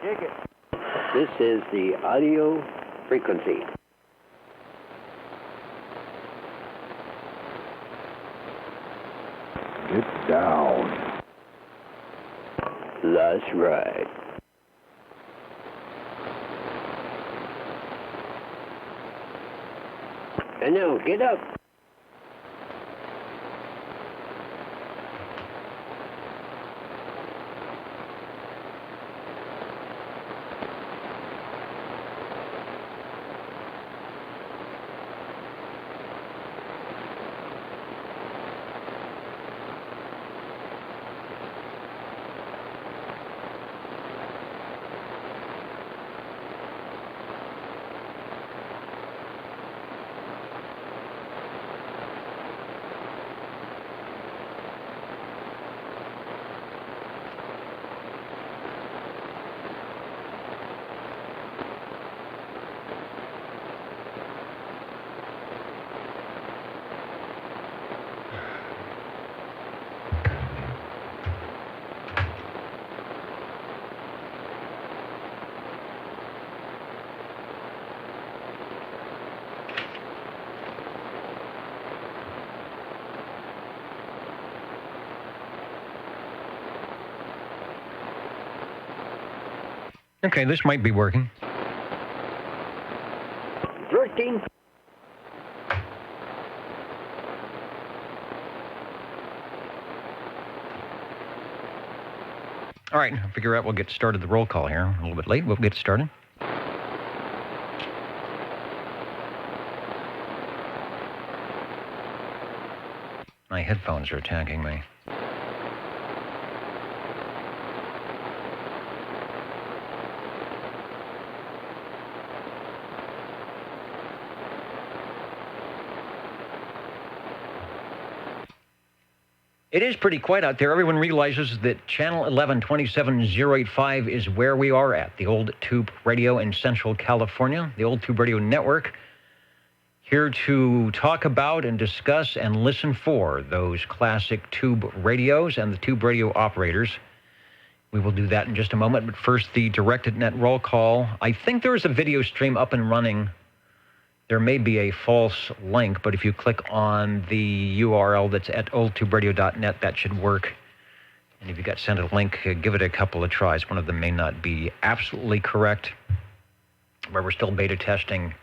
Take it. This is the audio frequency. Get down. That's right. And now, get up. Okay, this might be working. 13. All right, I'll figure out we'll get started the roll call here. A little bit late, we'll get started. My headphones are attacking me. It is pretty quiet out there. Everyone realizes that channel 11-27085 is where we are at, the old tube radio in Central California, the old tube radio network. Here to talk about and discuss and listen for those classic tube radios and the tube radio operators. We will do that in just a moment, but first the directed net roll call. I think there is a video stream up and running. There may be a false link, but if you click on the URL that's at oldtuberadio.net, that should work. And if you got sent a link, give it a couple of tries. One of them may not be absolutely correct, but we're still beta testing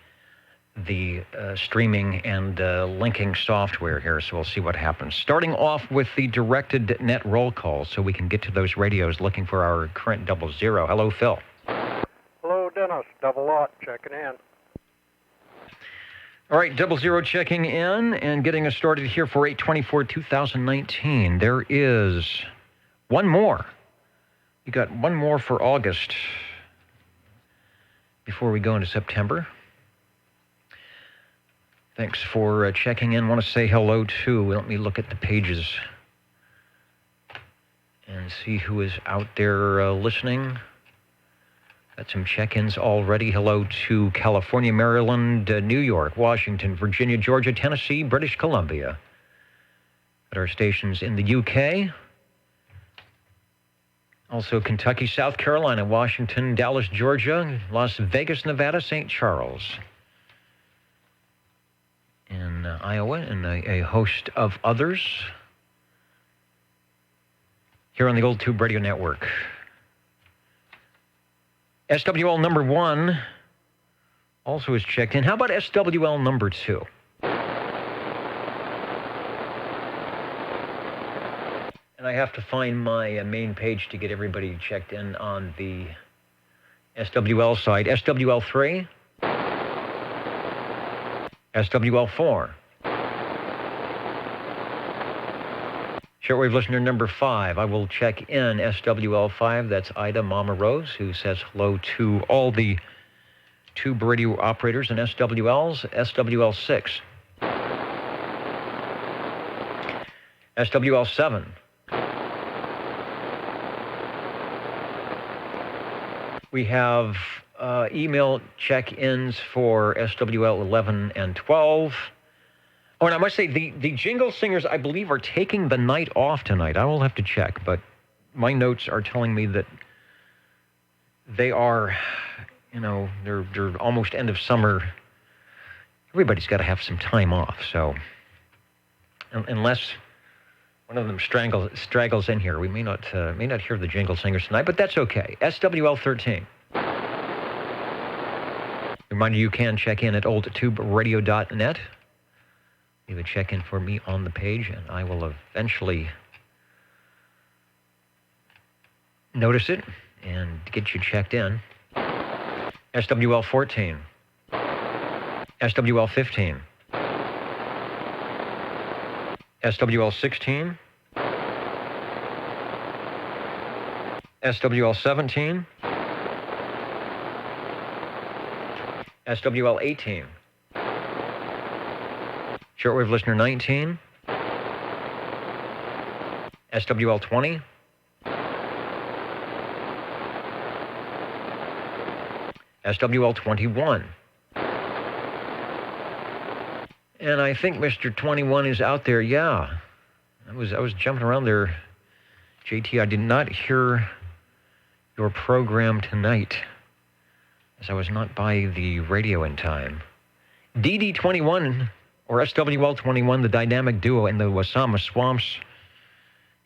the streaming and linking software here, so we'll see what happens. Starting off with the directed net roll call so we can get to those radios looking for our current 00. Hello, Phil. Hello, Dennis. Double Lot checking in. All right, 00 checking in and getting us started here for 8/24/2019. There is one more. You got one more for August before we go into September. Thanks for checking in. Want to say hello to, let me look at the pages and see who is out there listening. Got some check-ins already. Hello to California, Maryland, New York, Washington, Virginia, Georgia, Tennessee, British Columbia. At our stations in the UK. Also Kentucky, South Carolina, Washington, Dallas, Georgia, Las Vegas, Nevada, St. Charles. In Iowa, and a host of others. Here on the Old Tube Radio Network. SWL number 1 also is checked in. How about SWL number 2? And I have to find my main page to get everybody checked in on the SWL side. SWL 3, SWL 4. Shortwave listener number 5, I will check in SWL 5. That's Ida Mama Rose, who says hello to all the tube radio operators and SWLs. SWL 6. SWL 7. We have email check-ins for SWL 11 and 12. Oh, and I must say, the Jingle Singers, I believe, are taking the night off tonight. I will have to check, but my notes are telling me that they are, they're almost end of summer. Everybody's got to have some time off. So unless one of them straggles in here, we may not hear the Jingle Singers tonight, but that's okay. SWL 13. Reminder, you can check in at oldtuberadio.net. Leave a check-in for me on the page, and I will eventually notice it and get you checked in. SWL 14. SWL 15. SWL 16. SWL 17. SWL 18. Shortwave listener 19. SWL 20. SWL 21. And I think Mr. 21 is out there. Yeah. I was jumping around there. JT, I did not hear your program tonight, as I was not by the radio in time. DD21 or SWL 21, the dynamic duo in the Wasama Swamps.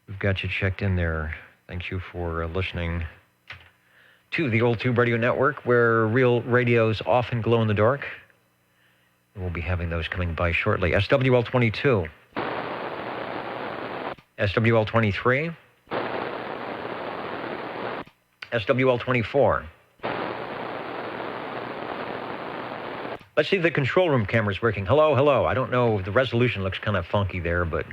We've got you checked in there. Thank you for listening to the Old Tube Radio Network, where real radios often glow in the dark. We'll be having those coming by shortly. SWL 22. SWL 23. SWL 24. Let's see if the control room camera's working. Hello, hello. I don't know. The resolution looks kind of funky there, but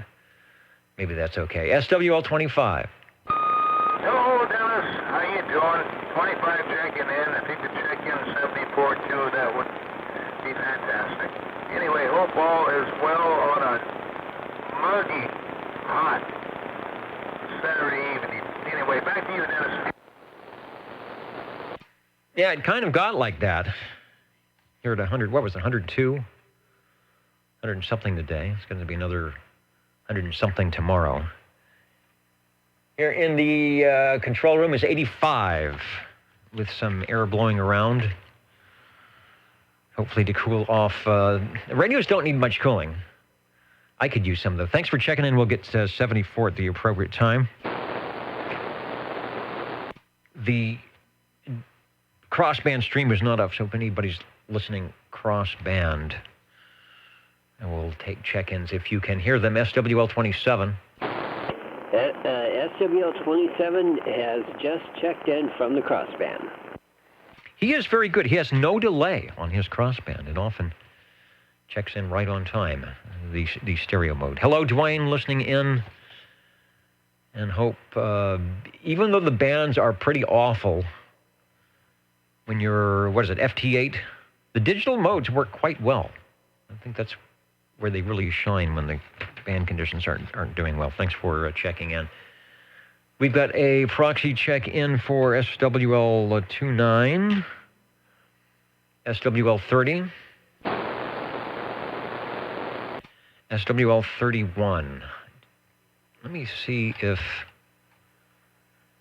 maybe that's okay. SWL 25. Hello, Dennis. How you doing? 25 checking in. If you could check in 74 too, that would be fantastic. Anyway, hope all is well on a muggy, hot Saturday evening. Anyway, back to you, Dennis. Yeah, it kind of got like that. Here at 100, what was it, 102? 100 and something today. It's going to be another 100 and something tomorrow. Here in the control room is 85 with some air blowing around. Hopefully to cool off. Radios don't need much cooling. I could use some, though. Thanks for checking in. We'll get 74 at the appropriate time. The crossband stream is not up, so if anybody's listening crossband, and we'll take check-ins if you can hear them. SWL 27. SWL 27 has just checked in from the crossband. He is very good. He has no delay on his crossband. It often checks in right on time, the stereo mode. Hello, Dwayne, listening in. And hope, even though the bands are pretty awful, when you're, FT8, the digital modes work quite well. I think that's where they really shine when the band conditions aren't doing well. Thanks for checking in. We've got a proxy check-in for SWL 29, SWL 30, SWL 31. Let me see if,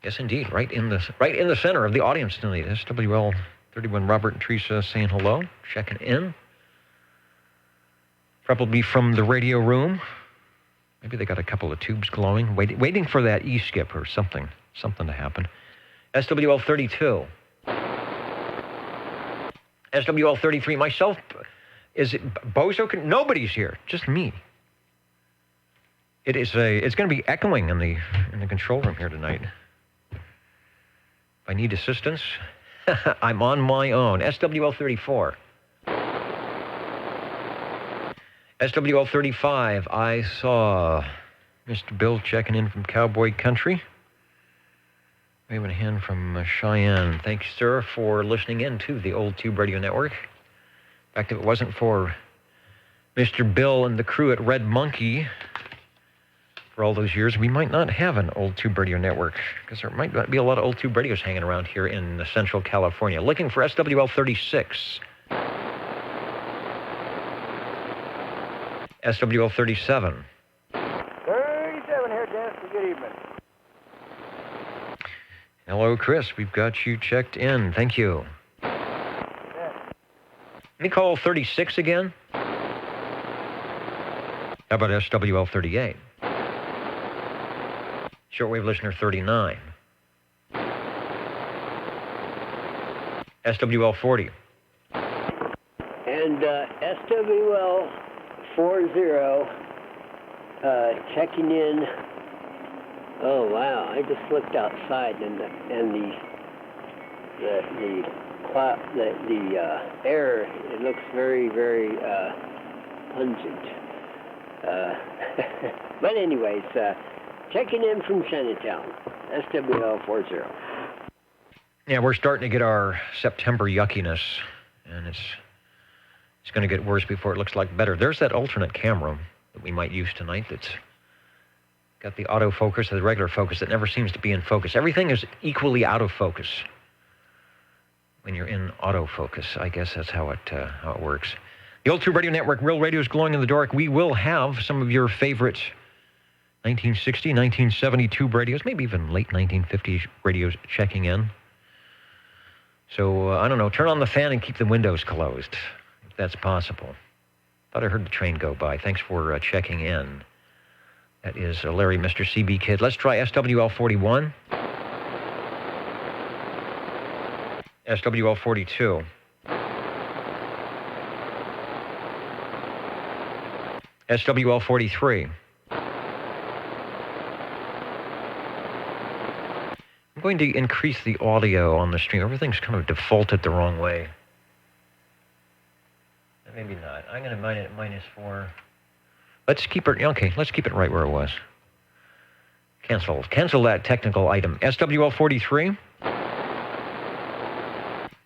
yes, indeed, right in the center of the audience tonight. SWL 31, Robert and Teresa saying hello, checking in. Probably from the radio room. Maybe they got a couple of tubes glowing, waiting for that E-skip or something to happen. SWL 32. SWL 33. Myself, is it Bozo? Nobody's here, just me. It's going to be echoing in the control room here tonight. If I need assistance, I'm on my own. SWL 34. SWL 35, I saw Mr. Bill checking in from Cowboy Country. Waving a hand from Cheyenne. Thanks, sir, for listening in to the Old Tube Radio Network. In fact, if it wasn't for Mr. Bill and the crew at Red Monkey for all those years, we might not have an Old Tube Radio Network, because there might not be a lot of Old Tube radios hanging around here in Central California. Looking for SWL 36. SWL 37. 37 here, Dennis. Good evening. Hello, Chris. We've got you checked in. Thank you. Let me call 36 again. How about SWL 38? Shortwave listener 39. SWL 40. And SWL 40 checking in. Oh wow! I just looked outside and the air, it looks very, very pungent. But anyways, checking in from Chinatown, SWL 40. Yeah, we're starting to get our September yuckiness, and it's going to get worse before it looks like better. There's that alternate camera that we might use tonight that's got the autofocus or the regular focus that never seems to be in focus. Everything is equally out of focus when you're in autofocus. I guess that's how it works. The Old Tube Radio Network, Real Radio's glowing in the dark. We will have some of your favorite 1960, 1970 tube radios, maybe even late 1950s radios checking in. So, I don't know, turn on the fan and keep the windows closed, if that's possible. Thought I heard the train go by. Thanks for checking in. That is Larry, Mr. CB Kid. Let's try SWL 41. SWL 42. SWL 43. I'm going to increase the audio on the stream. Everything's kind of defaulted the wrong way. Maybe not. I'm going to mine it at -4. Let's keep it, okay, let's keep it right where it was. Cancel that technical item. SWL 43.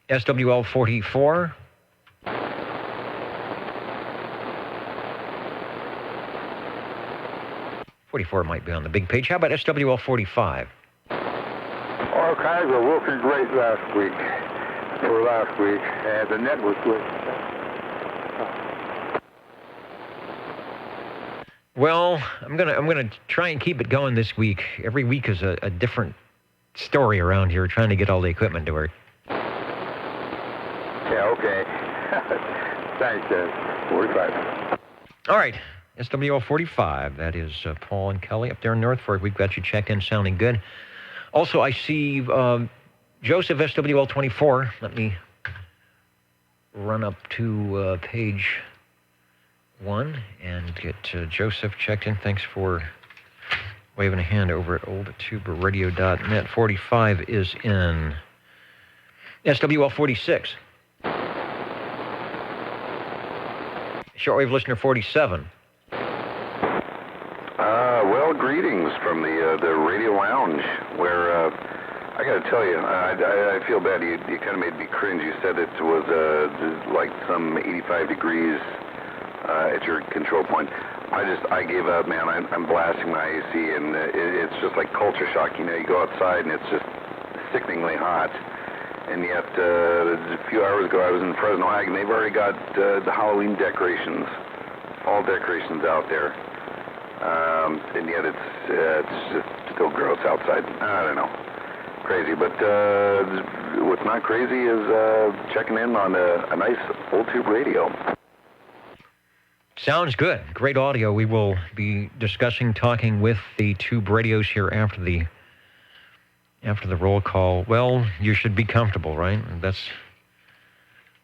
SWL 44. '44 might be on the big page. How about SWL 45? Archives are working great last week, and the network was. Well, I'm gonna try and keep it going this week. Every week is a different story around here, trying to get all the equipment to work. Yeah, okay. Thanks, 45. All right, SWL 45. That is Paul and Kelly up there in North Fork. We've got you checked in, sounding good. Also, I see Joseph, SWL 24. Let me run up to page 1 and get Joseph checked in. Thanks for waving a hand over at oldtuberadio.net. 45 is in SWL 46. Shortwave listener 47. Well, greetings from the Radio Lounge, where I got to tell you, I feel bad. You kind of made me cringe. You said it was like some 85 degrees at your control point. I gave up, man. I'm blasting my AC, and it's just like culture shock. You know, you go outside and it's just sickeningly hot. And yet, a few hours ago, I was in Fresno Ag, and they've already got the Halloween decorations, fall decorations out there. And yet it's just still gross outside. I don't know. Crazy. But what's not crazy is checking in on a nice old tube radio. Sounds good. Great audio. We will be talking with the tube radios here after the roll call. Well, you should be comfortable, right? That's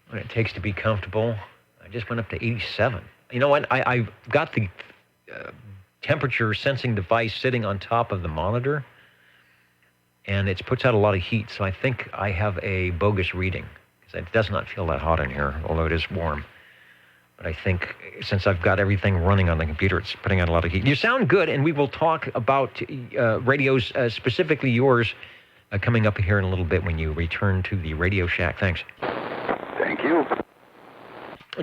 what it takes to be comfortable. I just went up to 87. You know what? I've got the temperature sensing device sitting on top of the monitor, and it puts out a lot of heat, so I think I have a bogus reading, because it does not feel that hot in here, although it is warm. But I think since I've got everything running on the computer, it's putting out a lot of heat. You sound good, and we will talk about radios, specifically yours, coming up here in a little bit when you return to the Radio Shack. Thanks. Thank you.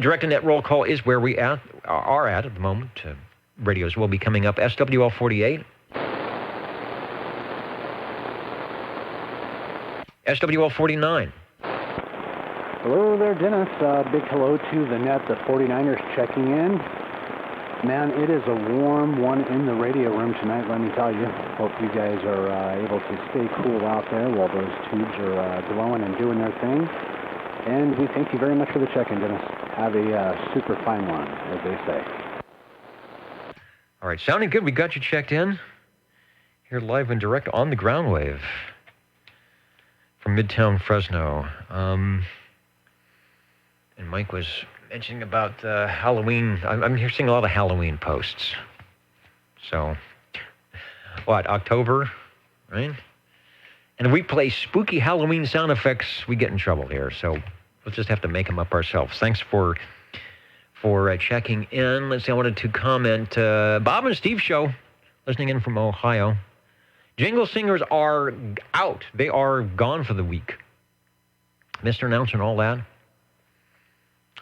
Direct net roll call is where we are at the moment. Radios will be coming up. SWL 48. SWL 49. Hello there, Dennis. Big hello to the net, the 49ers checking in. Man, it is a warm one in the radio room tonight, let me tell you. Hope you guys are able to stay cool out there while those tubes are glowing and doing their thing. And we thank you very much for the check-in, Dennis. Have a super fine one, as they say. All right, sounding good. We got you checked in. Here live and direct on the ground wave from Midtown Fresno. And Mike was mentioning about Halloween. I'm here seeing a lot of Halloween posts. So, what, October, right? And if we play spooky Halloween sound effects, we get in trouble here. So we'll just have to make them up ourselves. Thanks for checking in. Let's see, I wanted to comment. Bob and Steve show, listening in from Ohio. Jingle singers are out. They are gone for the week. Mr. Announcer and all that.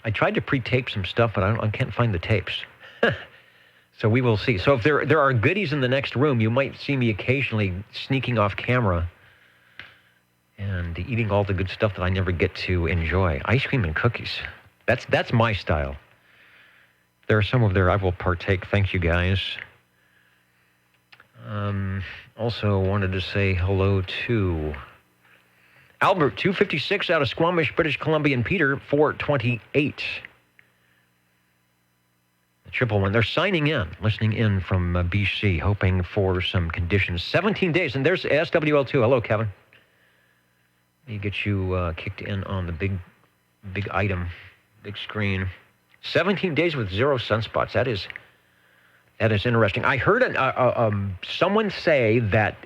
I tried to pre-tape some stuff, but I can't find the tapes. So we will see. So if there are goodies in the next room, you might see me occasionally sneaking off camera and eating all the good stuff that I never get to enjoy. Ice cream and cookies. That's my style. There are some over there I will partake. Thank you, guys. Also wanted to say hello to Albert, 256 out of Squamish, British Columbia, and Peter, 428. The 111. They're signing in, listening in from BC, hoping for some conditions. 17 days, and there's SWL2. Hello, Kevin. Let me get you kicked in on the big item, big screen. 17 days with 0 sunspots. That is interesting. I heard someone say that,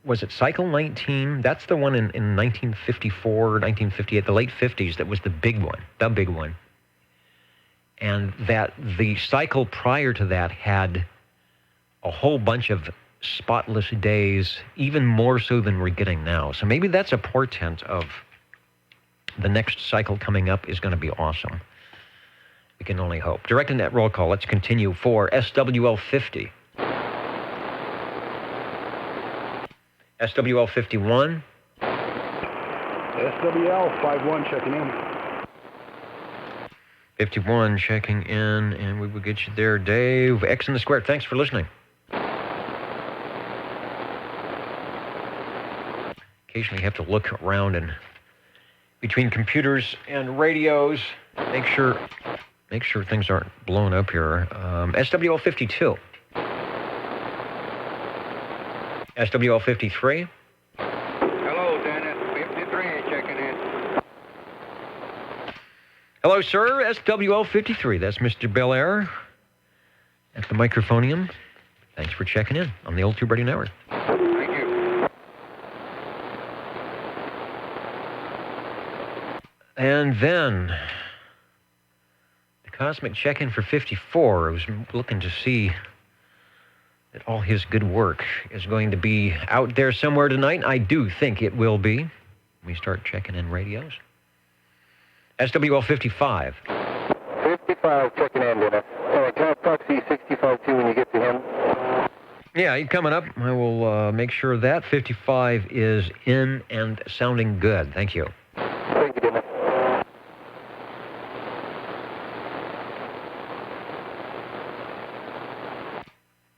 was it Cycle 19? That's the one in 1954, 1958, the late 50s, that was the big one. And that the cycle prior to that had a whole bunch of spotless days, even more so than we're getting now. So maybe that's a portent of the next cycle coming up is going to be awesome. We can only hope. Direct and net roll call. Let's continue for SWL 50. SWL 51. SWL 51 checking in. 51 checking in, and we will get you there, Dave. X in the square. Thanks for listening. Occasionally have to look around and between computers and radios, make sure things aren't blown up here. SWL 52. SWL 53. Hello, Dennis. 53 checking in. Hello, sir. SWL 53. That's Mr. Belair at the microphonium. Thanks for checking in on the Old Tube Radio Network. Thank you. And then the cosmic check-in for 54. I was looking to see that all his good work is going to be out there somewhere tonight. I do think it will be. We start checking in radios. SWL 55. 55 checking in, Dennis. Tell Proxy 65-2 when you get to him. Yeah, he's coming up. I will make sure that 55 is in and sounding good. Thank you. Thank you, Dennis.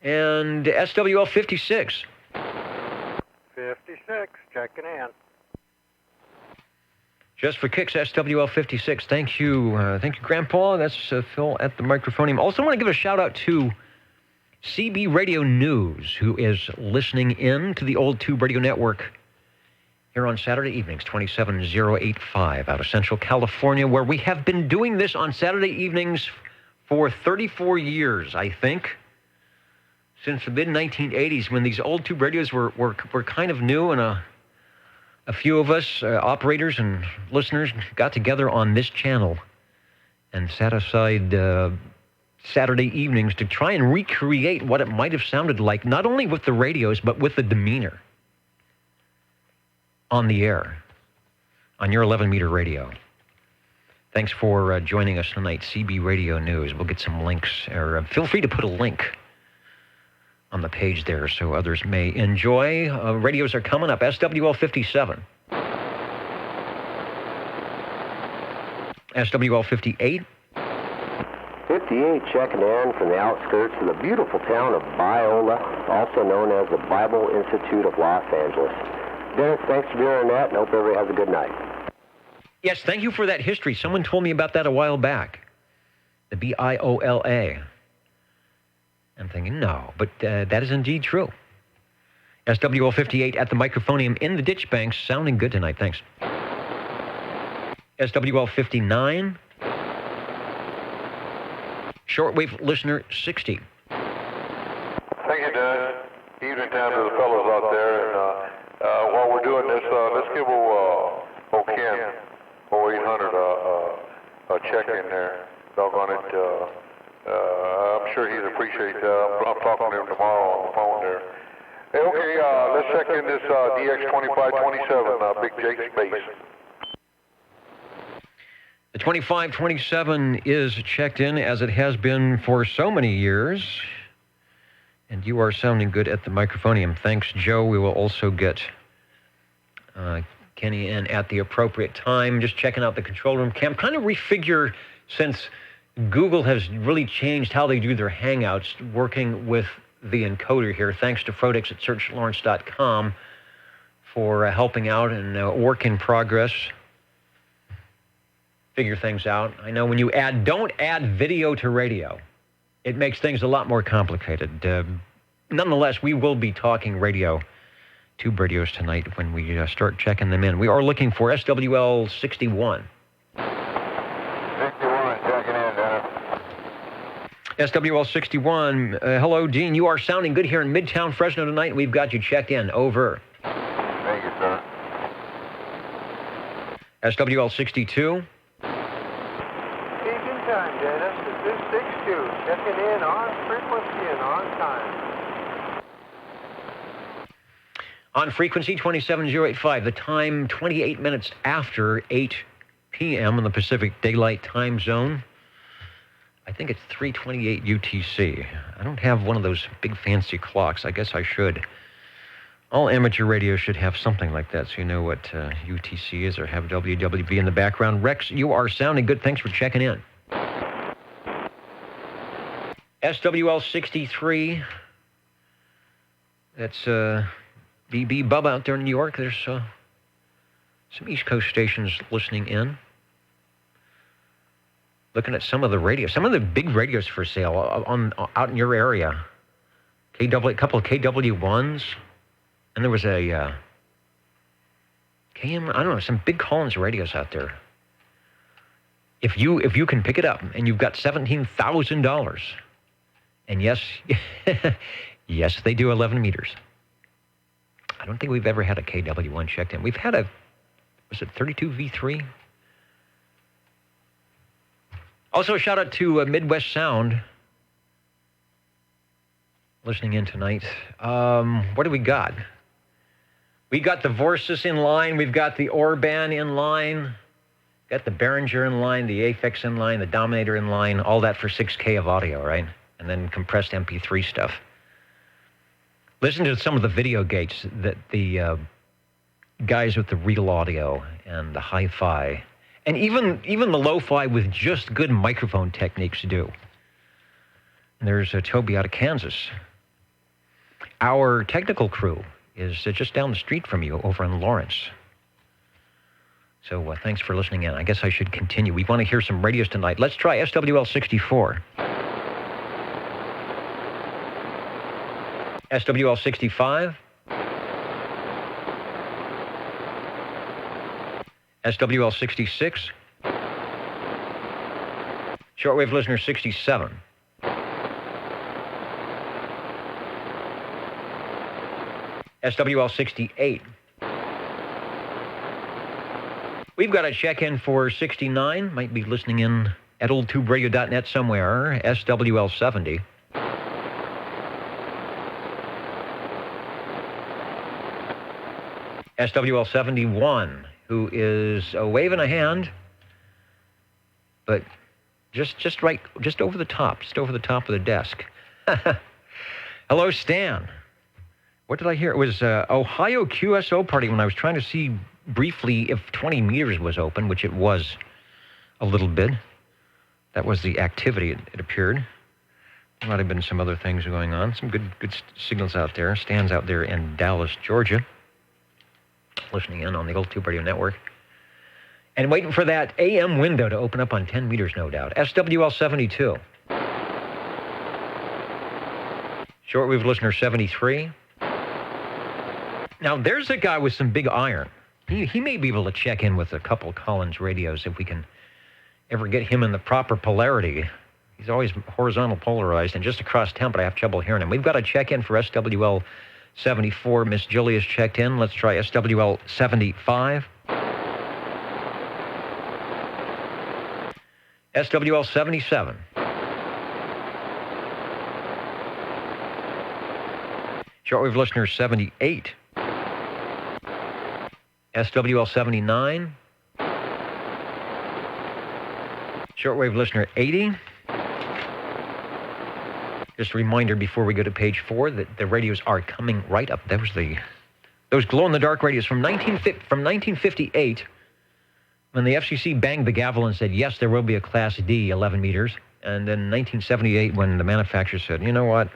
And SWL 56. 56, checking in. Just for kicks, SWL 56. Thank you, Grandpa. That's Phil at the microphone. Also want to give a shout out to CB Radio News, who is listening in to the Old Tube Radio Network here on Saturday evenings, 27085 out of Central California, where we have been doing this on Saturday evenings for 34 years, I think. Since the mid-1980s, when these old tube radios were kind of new, and a few of us, operators and listeners, got together on this channel and sat aside Saturday evenings to try and recreate what it might have sounded like, not only with the radios, but with the demeanor on the air, on your 11-meter radio. Thanks for joining us tonight, CB Radio News. We'll get some links, or feel free to put a link on the page there so others may enjoy. Radios are coming up. SWL 57. SWL 58. 58 68 checking in from the outskirts of the beautiful town of Biola, also known as the Bible Institute of Los Angeles. Dennis, thanks for doing that, and hope everybody has a good night. Yes, thank you for that history. Someone told me about that a while back. The BIOLA. I'm thinking, no, but that is indeed true. SWL 58 at the Microphonium in the Ditch Banks, sounding good tonight, thanks. SWL 59. Shortwave listener 60. Thank you, Dennis. Evening time to the fellows out there. And while we're doing this, let's give old Ken, 0800, a check in there. Doggone it. I'm sure he'd appreciate that. I'm talking to him tomorrow on the phone there. Hey, okay, let's check in this DX2527, Big Jake's base. The 2527 is checked in as it has been for so many years. And you are sounding good at the Microphonium. Thanks, Joe. We will also get Kenny in at the appropriate time. Just checking out the control room cam. Kind of refigure, since Google has really changed how they do their Hangouts, working with the encoder here. Thanks to Frodex at searchlawrence.com for helping out and work in progress. Figure things out. I know when you don't add video to radio. It makes things a lot more complicated. Nonetheless, we will be talking radio, tube radios tonight when we start checking them in. We are looking for SWL 61. 61, checking in, Dennis. SWL 61, hello, Dean. You are sounding good here in Midtown Fresno tonight. We've got you checked in. Over. Thank you, sir. SWL 62. Time, Dennis. This is 62. Checking in on frequency and on time. On frequency 27085. The time 28 minutes after 8 p.m. in the Pacific Daylight Time Zone. I think it's 3:28 UTC. I don't have one of those big fancy clocks. I guess I should. All amateur radio should have something like that, so you know what UTC is, or have WWV in the background. Rex, you are sounding good. Thanks for checking in. SWL 63. That's BB Bub out there in New York. There's some East Coast stations listening in. Looking at some of the radios, some of the big radios for sale out in your area. A couple of KW1s, and there was a KM. I don't know, some big Collins radios out there. If you can pick it up and you've got $17,000, and yes, yes, they do 11 meters. I don't think we've ever had a KW1 checked in. We've had was it 32 V3? Also, a shout out to Midwest Sound listening in tonight. What do we got? We got the Vorsys in line. We've got the Orban in line. Got the Behringer in line, the Aphex in line, the Dominator in line, all that for 6K of audio, right? And then compressed MP3 stuff. Listen to some of the video gates that the guys with the real audio and the hi-fi, and even the lo-fi with just good microphone techniques do. And there's Toby out of Kansas. Our technical crew is just down the street from you over in Lawrence. So thanks for listening in. I guess I should continue. We want to hear some radios tonight. Let's try SWL 64. SWL 65. SWL 66. Shortwave listener 67. SWL 68. We've got a check-in for 69. Might be listening in at oldtuberadio.net somewhere. SWL 70. SWL 71, who is waving a hand, but just over the top of the desk. Hello, Stan. What did I hear? It was Ohio QSO party when I was trying to see briefly if 20 meters was open, which it was a little bit. That was the activity, it appeared. There might have been some other things going on. Some good signals out there. Stan's out there in Dallas, Georgia, listening in on the Old Tube Radio Network. And waiting for that AM window to open up on 10 meters, no doubt. SWL 72. Shortwave listener 73. Now, there's a guy with some big iron. He may be able to check in with a couple Collins radios if we can ever get him in the proper polarity. He's always horizontal polarized and just across town, but I have trouble hearing him. We've got to check in for SWL 74. Miss Julia's checked in. Let's try SWL 75. SWL 77. Shortwave listener 78. SWL 79. Shortwave listener 80. Just a reminder before we go to page 4 that the radios are coming right up. That was those glow-in-the-dark radios from 1958, when the FCC banged the gavel and said, yes, there will be a Class D 11 meters. And then 1978, when the manufacturer said, you know what,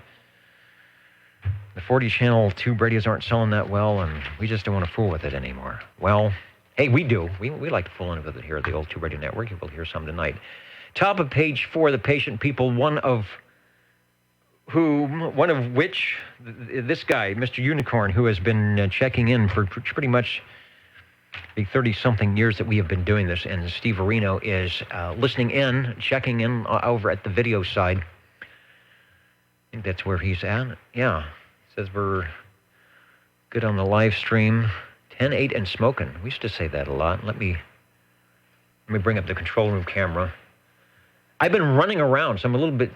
the 40-channel tube radios aren't selling that well, and we just don't want to fool with it anymore. Well, hey, we do. We like to fool in with it here at the Old Tube Radio Network. You will hear some tonight. Top of page 4, the patient people, one of which, this guy, Mr. Unicorn, who has been checking in for pretty much the 30-something years that we have been doing this, and Steve Areno is listening in, checking in over at the video side. I think that's where he's at. Yeah. Says we're good on the live stream. 10-8 and smoking. We used to say that a lot. Let me bring up the control room camera. I've been running around, so I'm a little bit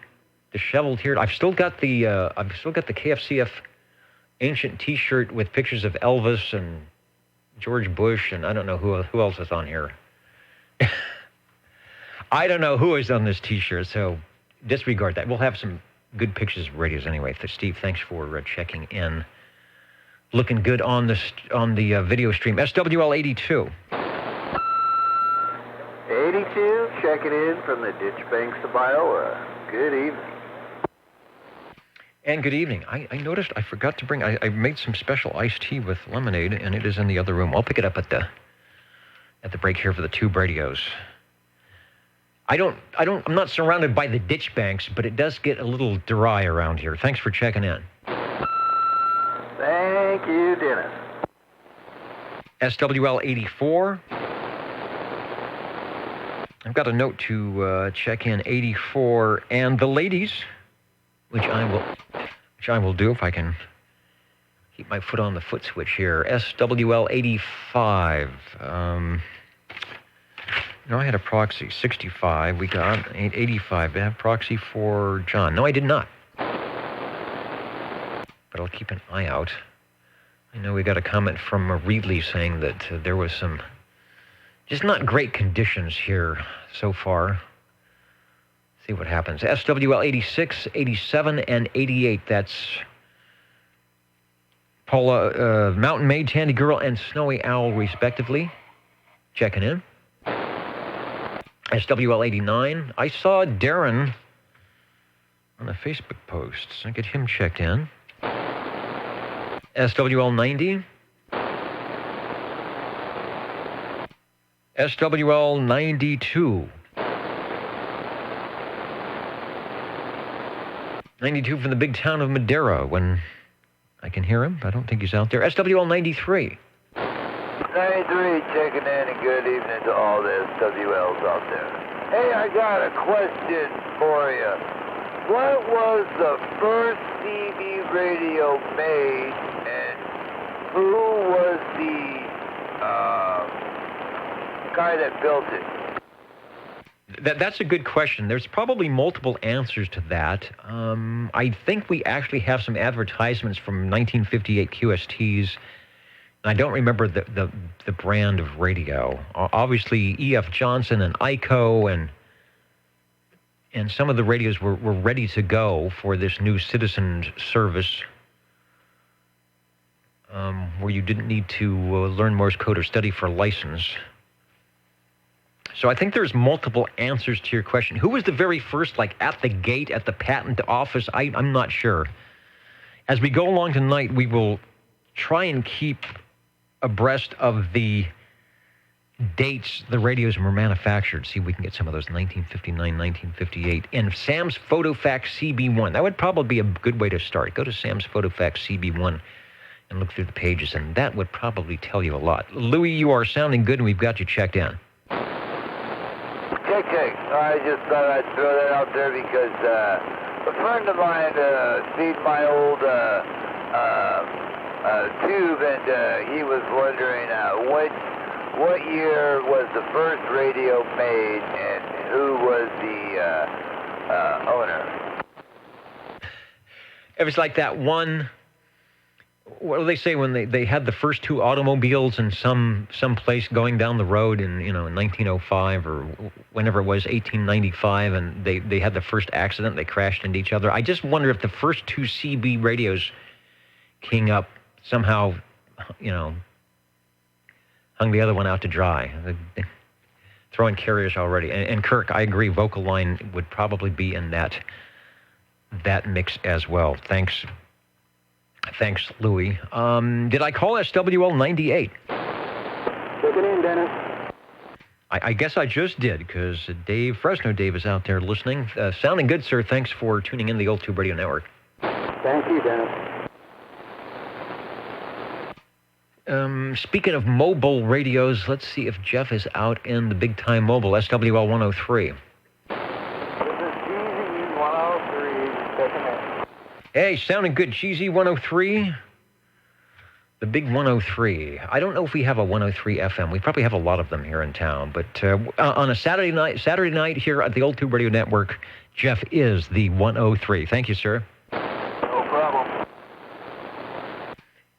disheveled here. I've still got the KFCF ancient T-shirt with pictures of Elvis and George Bush, and I don't know who else is on here. I don't know who is on this T-shirt, so disregard that. We'll have some good pictures of radios anyway. Steve, thanks for checking in. Looking good on the video stream. SWL 82. 82, checking in from the Ditch Banks of Iowa. Good evening. And good evening. I noticed I forgot to bring, I made some special iced tea with lemonade, and it is in the other room. I'll pick it up at the break here for the tube radios. I'm not surrounded by the ditch banks, but it does get a little dry around here. Thanks for checking in. Thank you, Dennis. SWL 84. I've got a note to check in 84, and the ladies, which I will do if I can keep my foot on the foot switch here. SWL 85. No, I had a proxy. 65. We got 85. I have proxy for John. No, I did not. But I'll keep an eye out. I know we got a comment from Reedley saying that there was some just not great conditions here so far. See what happens. SWL 86, 87, and 88. That's Paula, Mountain Maid, Tandy Girl, and Snowy Owl, respectively. Checking in. SWL 89. I saw Darren on a Facebook post. So I get him checked in. SWL 90. SWL 92. 92 from the big town of Madera, when I can hear him. I don't think he's out there. SWL 93. 93, checking in, and good evening to all the SWLs out there. Hey, I got a question for you. What was the first CB radio made, and who was the guy that built it? That's a good question. There's probably multiple answers to that. I think we actually have some advertisements from 1958 QSTs. I don't remember the brand of radio. Obviously, E.F. Johnson and ICO and some of the radios were ready to go for this new citizen service where you didn't need to learn Morse code or study for a license. So I think there's multiple answers to your question. Who was the very first, like at the gate, at the patent office? I'm not sure. As we go along tonight, we will try and keep abreast of the dates the radios were manufactured. See if we can get some of those 1959, 1958. And Sam's PhotoFax CB1. That would probably be a good way to start. Go to Sam's PhotoFax CB1 and look through the pages, and that would probably tell you a lot. Louis, you are sounding good, and we've got you checked in. Check. I just thought I'd throw that out there because a friend of mine seen my old tube, and he was wondering what year was the first radio made, and who was the owner? It was like that one. What do they say when they had the first two automobiles in some place going down the road in 1905 or whenever it was, 1895, and they had the first accident. They crashed into each other. I just wonder if the first two CB radios came up somehow, hung the other one out to dry. Throwing carriers already. And Kirk, I agree, Vocal Line would probably be in that mix as well. Thanks, Louis. Did I call SWL 98? Take it in, Dennis. I guess I just did, because Fresno Dave is out there listening. Sounding good, sir. Thanks for tuning in the Old Tube Radio Network. Thank you, Dennis. Speaking of mobile radios, let's see if Jeff is out in the big time mobile, SWL 103. This is Cheesy 103, checking in. Hey, sounding good. Cheesy 103. The big 103. I don't know if we have a 103 FM. We probably have a lot of them here in town. But on a Saturday night here at the Old Tube Radio Network, Jeff is the 103. Thank you, sir. No problem.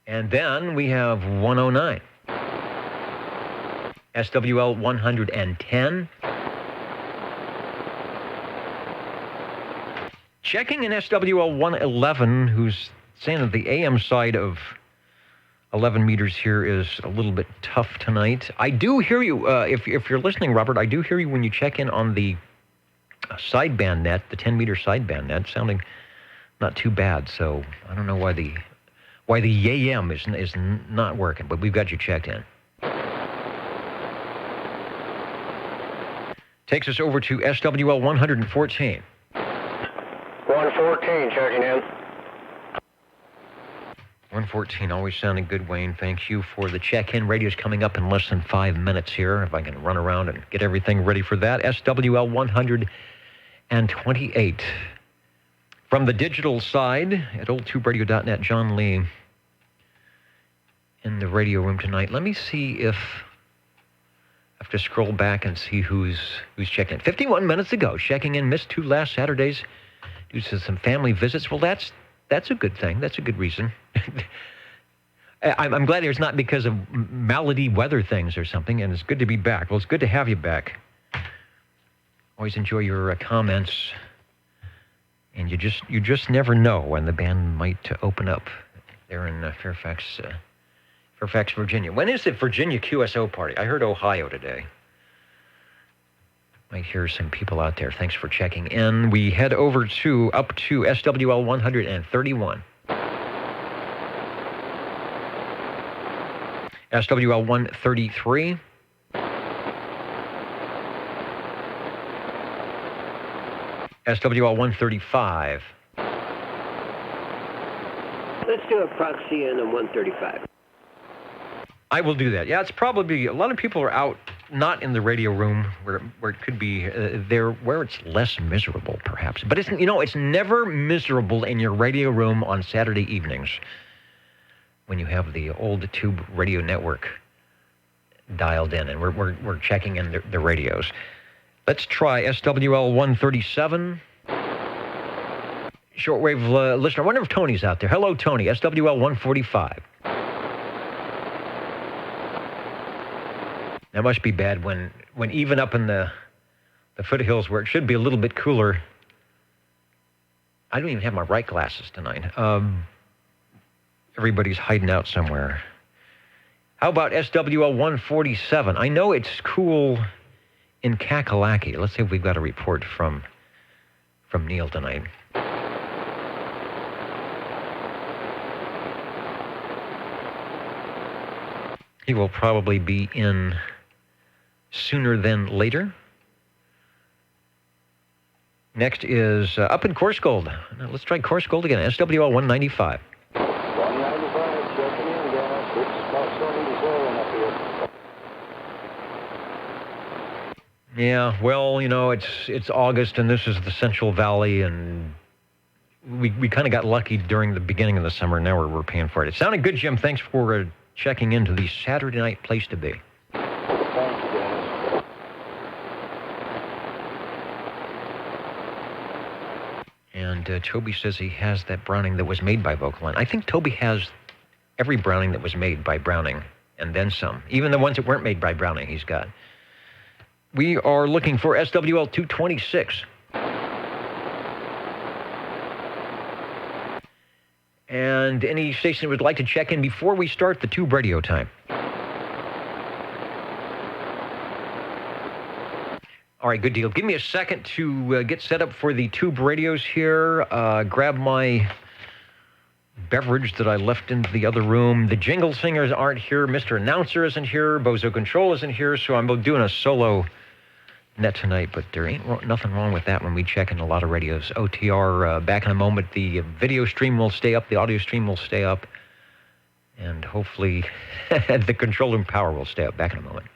And then we have 109. SWL 110. Checking in SWL 111, who's saying that the AM side of 11 meters here is a little bit tough tonight. I do hear you, if you're listening, Robert, I do hear you when you check in on the sideband net, the 10-meter sideband net, sounding not too bad. So I don't know why the AM is not working, but we've got you checked in. Takes us over to SWL 114. 114, checking in. 114, always sounding good, Wayne. Thank you for the check-in. Radio's coming up in less than 5 minutes here, if I can run around and get everything ready for that. SWL 128. From the digital side, at oldtuberadio.net, John Lee in the radio room tonight. Let me see if I have to scroll back and see who's checking in. 51 minutes ago, checking in, missed 2 last Saturdays due to some family visits. Well, that's a good thing. That's a good reason. I'm glad it's not because of malady weather things or something, and it's good to be back. Well, it's good to have you back. Always enjoy your comments, and you just never know when the band might open up there in Fairfax, Virginia. When is the Virginia QSO party? I heard Ohio today. Might hear some people out there. Thanks for checking in. We head over up to SWL 131. SWL 133. SWL 135. Let's do a proxy in on 135. I will do that. Yeah, it's probably a lot of people are out, not in the radio room where it could be there where it's less miserable, perhaps. But it's never miserable in your radio room on Saturday evenings when you have the Old Tube Radio Network dialed in, and we're checking in the radios. Let's try SWL 137. Shortwave listener. I wonder if Tony's out there. Hello, Tony. SWL 145. That must be bad when even up in the foothills where it should be a little bit cooler. I don't even have my right glasses tonight. Everybody's hiding out somewhere. How about SWL 147? I know it's cool in Kakalaki. Let's see if we've got a report from Neil tonight. He will probably be in sooner than later. Next is up in Coarsegold. Now, let's try Coarsegold again. SWL 195. 195, checking in, guys. It's about starting to zone up here. Yeah, well, you know, it's August, and this is the Central Valley, and we kind of got lucky during the beginning of the summer. Now we're paying for it. It sounded good, Jim. Thanks for checking into the Saturday night place to be. Thank you, guys. And Toby says he has that Browning that was made by Vocaline. I think Toby has every Browning that was made by Browning, and then some. Even the ones that weren't made by Browning, he's got. We are looking for SWL 226. And any station that would like to check in before we start the tube radio time. All right, good deal. Give me a second to get set up for the tube radios here. Grab my beverage that I left in the other room. The jingle singers aren't here. Mr. Announcer isn't here. Bozo Control isn't here. So I'm doing a solo net tonight, but there ain't nothing wrong with that when we check in a lot of radios. OTR, back in a moment. The video stream will stay up. The audio stream will stay up. And hopefully the control room power will stay up. Back in a moment.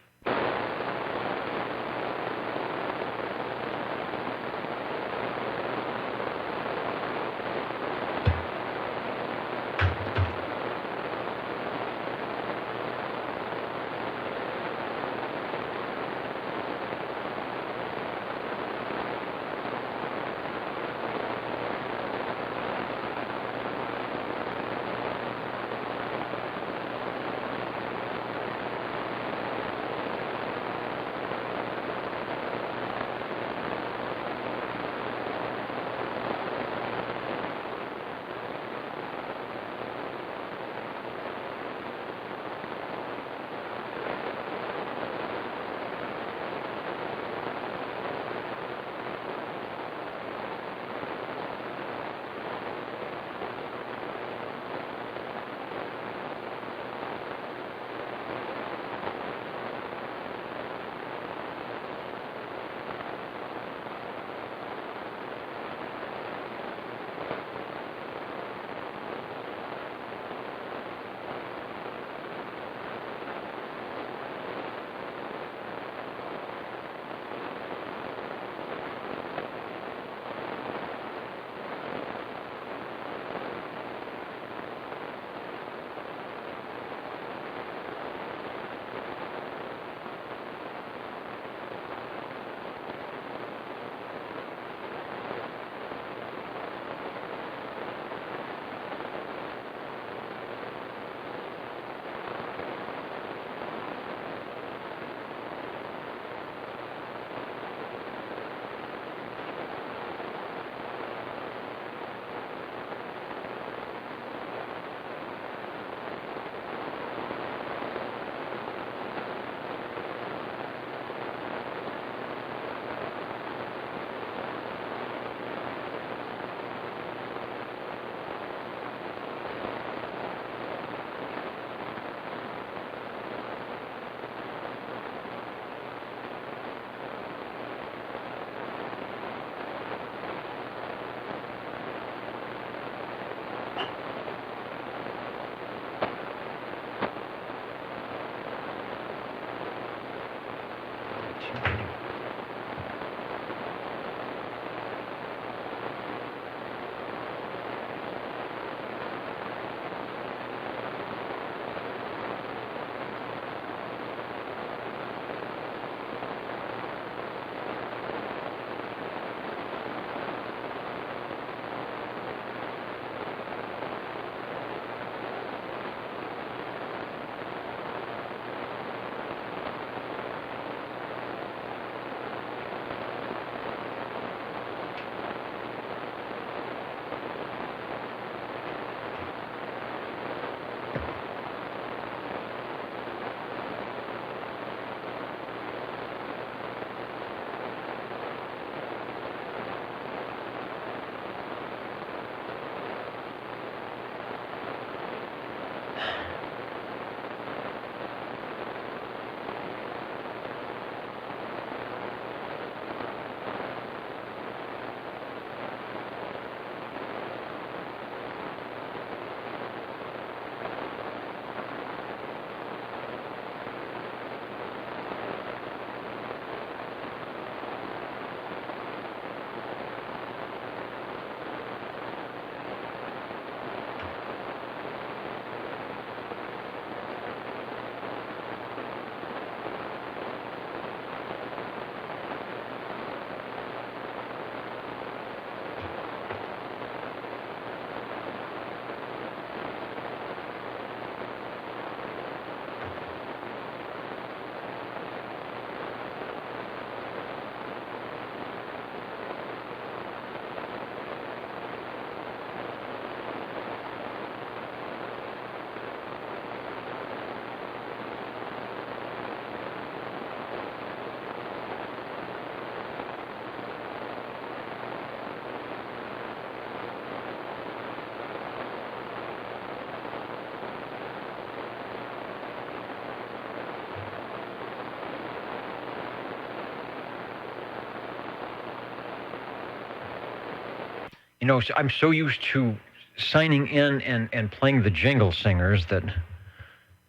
You know, I'm so used to signing in and playing the jingle singers that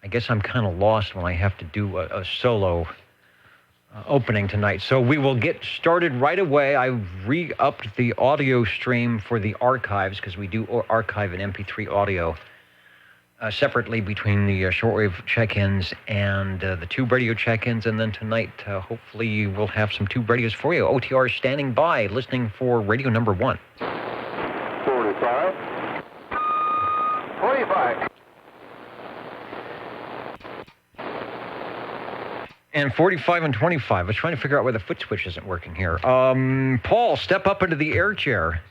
I guess I'm kind of lost when I have to do a solo opening tonight. So we will get started right away. I've re-upped the audio stream for the archives because we do archive an MP3 audio separately between the shortwave check-ins and the tube radio check-ins. And then tonight, hopefully, we'll have some tube radios for you. OTR standing by, listening for radio number 1. 45. 45. And 45 and 25. I was trying to figure out why the foot switch isn't working here. Paul, step up into the air chair.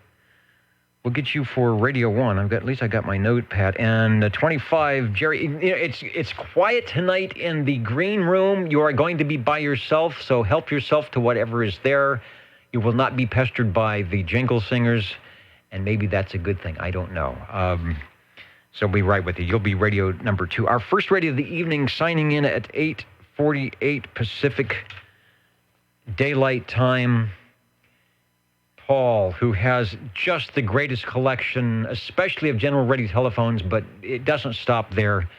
We'll get you for Radio 1. At least I got my notepad. And 25, Jerry, it's quiet tonight in the green room. You are going to be by yourself, so help yourself to whatever is there. You will not be pestered by the jingle singers, and maybe that's a good thing. I don't know. So I'll be right with you. You'll be radio number 2. Our first radio of the evening, signing in at 8:48 Pacific Daylight Time. Paul, who has just the greatest collection, especially of general radio telephones, but it doesn't stop there.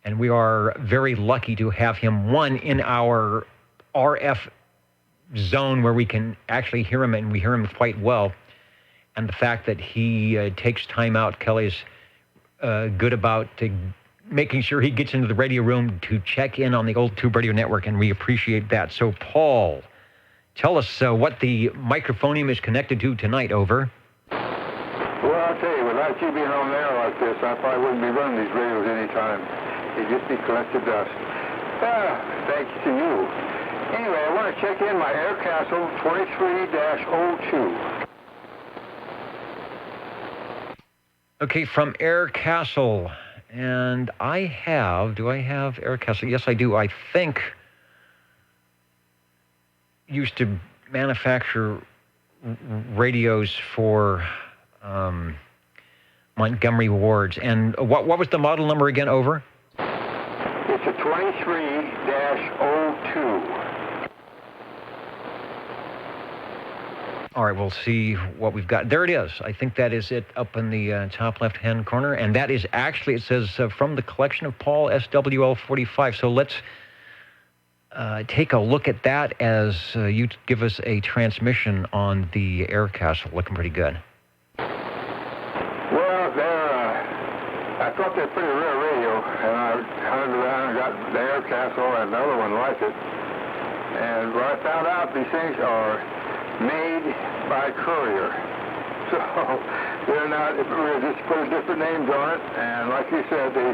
And we are very lucky to have him, one, in our RF zone where we can actually hear him, and we hear him quite well. And the fact that he takes time out, Kelly's good about making sure he gets into the radio room to check in on the old Tube Radio Network, and we appreciate that. So, Paul, tell us what the microphonium is connected to tonight, over. Well, I'll tell you, without you being on there like this, I probably wouldn't be running these radios anytime. It'd just be collected dust. Thanks to you. Anyway, I want to check in my Aircastle 23-02. Okay, from Aircastle. And do I have Aircastle? Yes, I do. I think used to manufacture radios for Montgomery wards. And what was the model number again, over? It's a 23-02. All right, we'll see what we've got. There it is. I think that is it up in the top left-hand corner. And that is actually, it says, from the collection of Paul, SWL 45. So let's take a look at that as you give us a transmission on the Aircastle. Looking pretty good. Well, I thought they're pretty rare radio, and I hunted around and got the Aircastle and another one like it. And what I found out, these things are made by Courier. So they're not, we just put different names on it, and like you said, they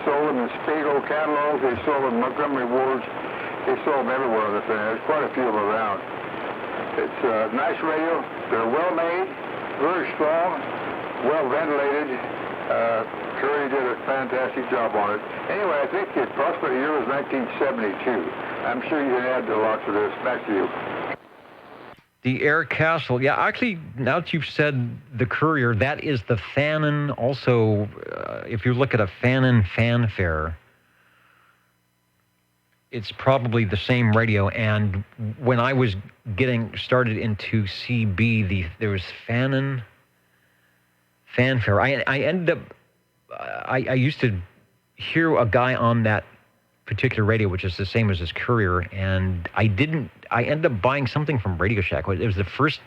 sold them in Spiegel catalogs, they sold them in Montgomery wards, they sold them everywhere on the thing. There's quite a few of them around. It's a nice radio, they're well made, very strong, well ventilated. Courier did a fantastic job on it. Anyway, I think the approximate year was 1972. I'm sure you can add a lot to this. Back to you. The Air Castle, yeah, actually, now that you've said the Courier, that is the Fanon. Also, if you look at a Fanon fanfare, it's probably the same radio. And when I was getting started into CB, there was Fanon fanfare. I ended up, I used to hear a guy on that particular radio, which is the same as his Courier, and I ended up buying something from Radio Shack. It was the first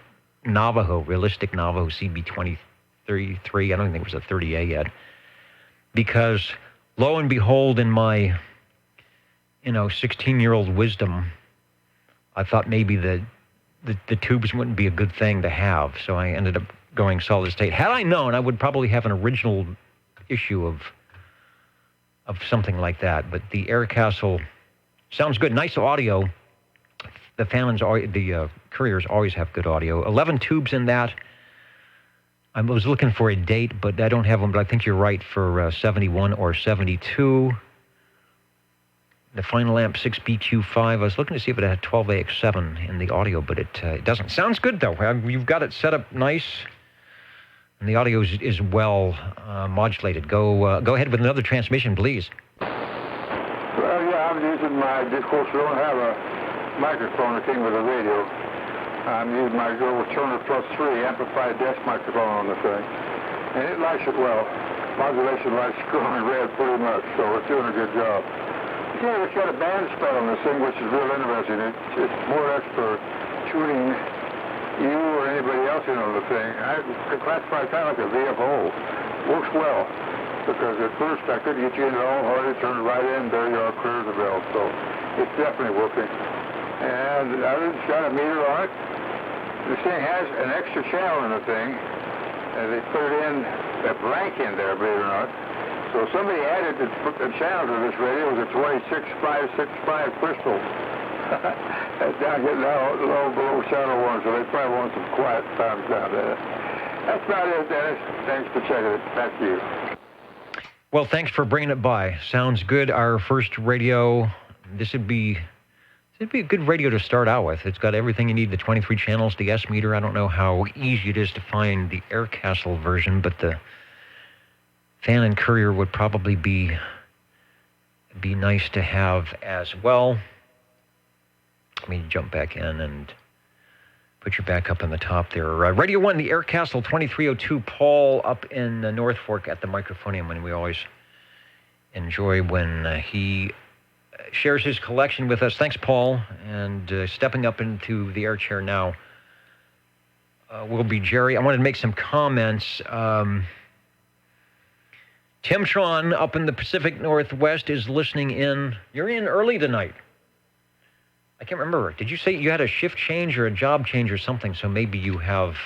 Navajo, realistic Navajo CB2033. I don't think it was a 30A yet, because lo and behold, in my 16-year-old wisdom, I thought maybe the tubes wouldn't be a good thing to have, so I ended up going solid state. Had I known, I would probably have an original issue of something like that. But the Air Castle sounds good. Nice audio. The Couriers always have good audio. 11 tubes in that. I was looking for a date, but I don't have them. But I think you're right for 71 or 72. The Final Amp 6BQ5. I was looking to see if it had 12AX7 in the audio, but it doesn't. Sounds good, though. You've got it set up nice. And the audio is well modulated. Go ahead with another transmission, please. Well, yeah, I'm using of course, we don't have a microphone that came with a radio. I'm using my Grover Turner Plus 3 amplified desk microphone on the thing. And it likes it well. Modulation likes growing red pretty much, so it's doing a good job. Yeah, it's got a band spread on this thing, which is real interesting. It's more or less for tuning you or anybody else in on the thing. I could classify it kind of like a VFO. Works well, because at first I couldn't get you in at all. Hardly turned right in, there you are, clear the bell. So it's definitely working. And it's got a meter on it. This thing has an extra channel in the thing, and they put it in, a blank in there, believe it or not. So somebody added the channel to this radio. It was a 26565 crystal. That's down getting low below channel 1, so they probably want some quiet times down there. That's about it, Dennis. Thanks for checking it. Back to you. Well, thanks for bringing it by. Sounds good. Our first radio. This would be a good radio to start out with. It's got everything you need, the 23 channels, the S meter. I don't know how easy it is to find the Air Castle version, but the Fanon Courier would probably be nice to have as well. Let me jump back in and put you back up on the top there. Radio 1, the Air Castle 2302, Paul up in North Fork at the Microphonium, and we always enjoy when he shares his collection with us. Thanks, Paul. And stepping up into the air chair now will be Jerry. I wanted to make some comments. Tim Tron up in the Pacific Northwest is listening in. You're in early tonight. I can't remember. Did you say you had a shift change or a job change or something? So maybe you have...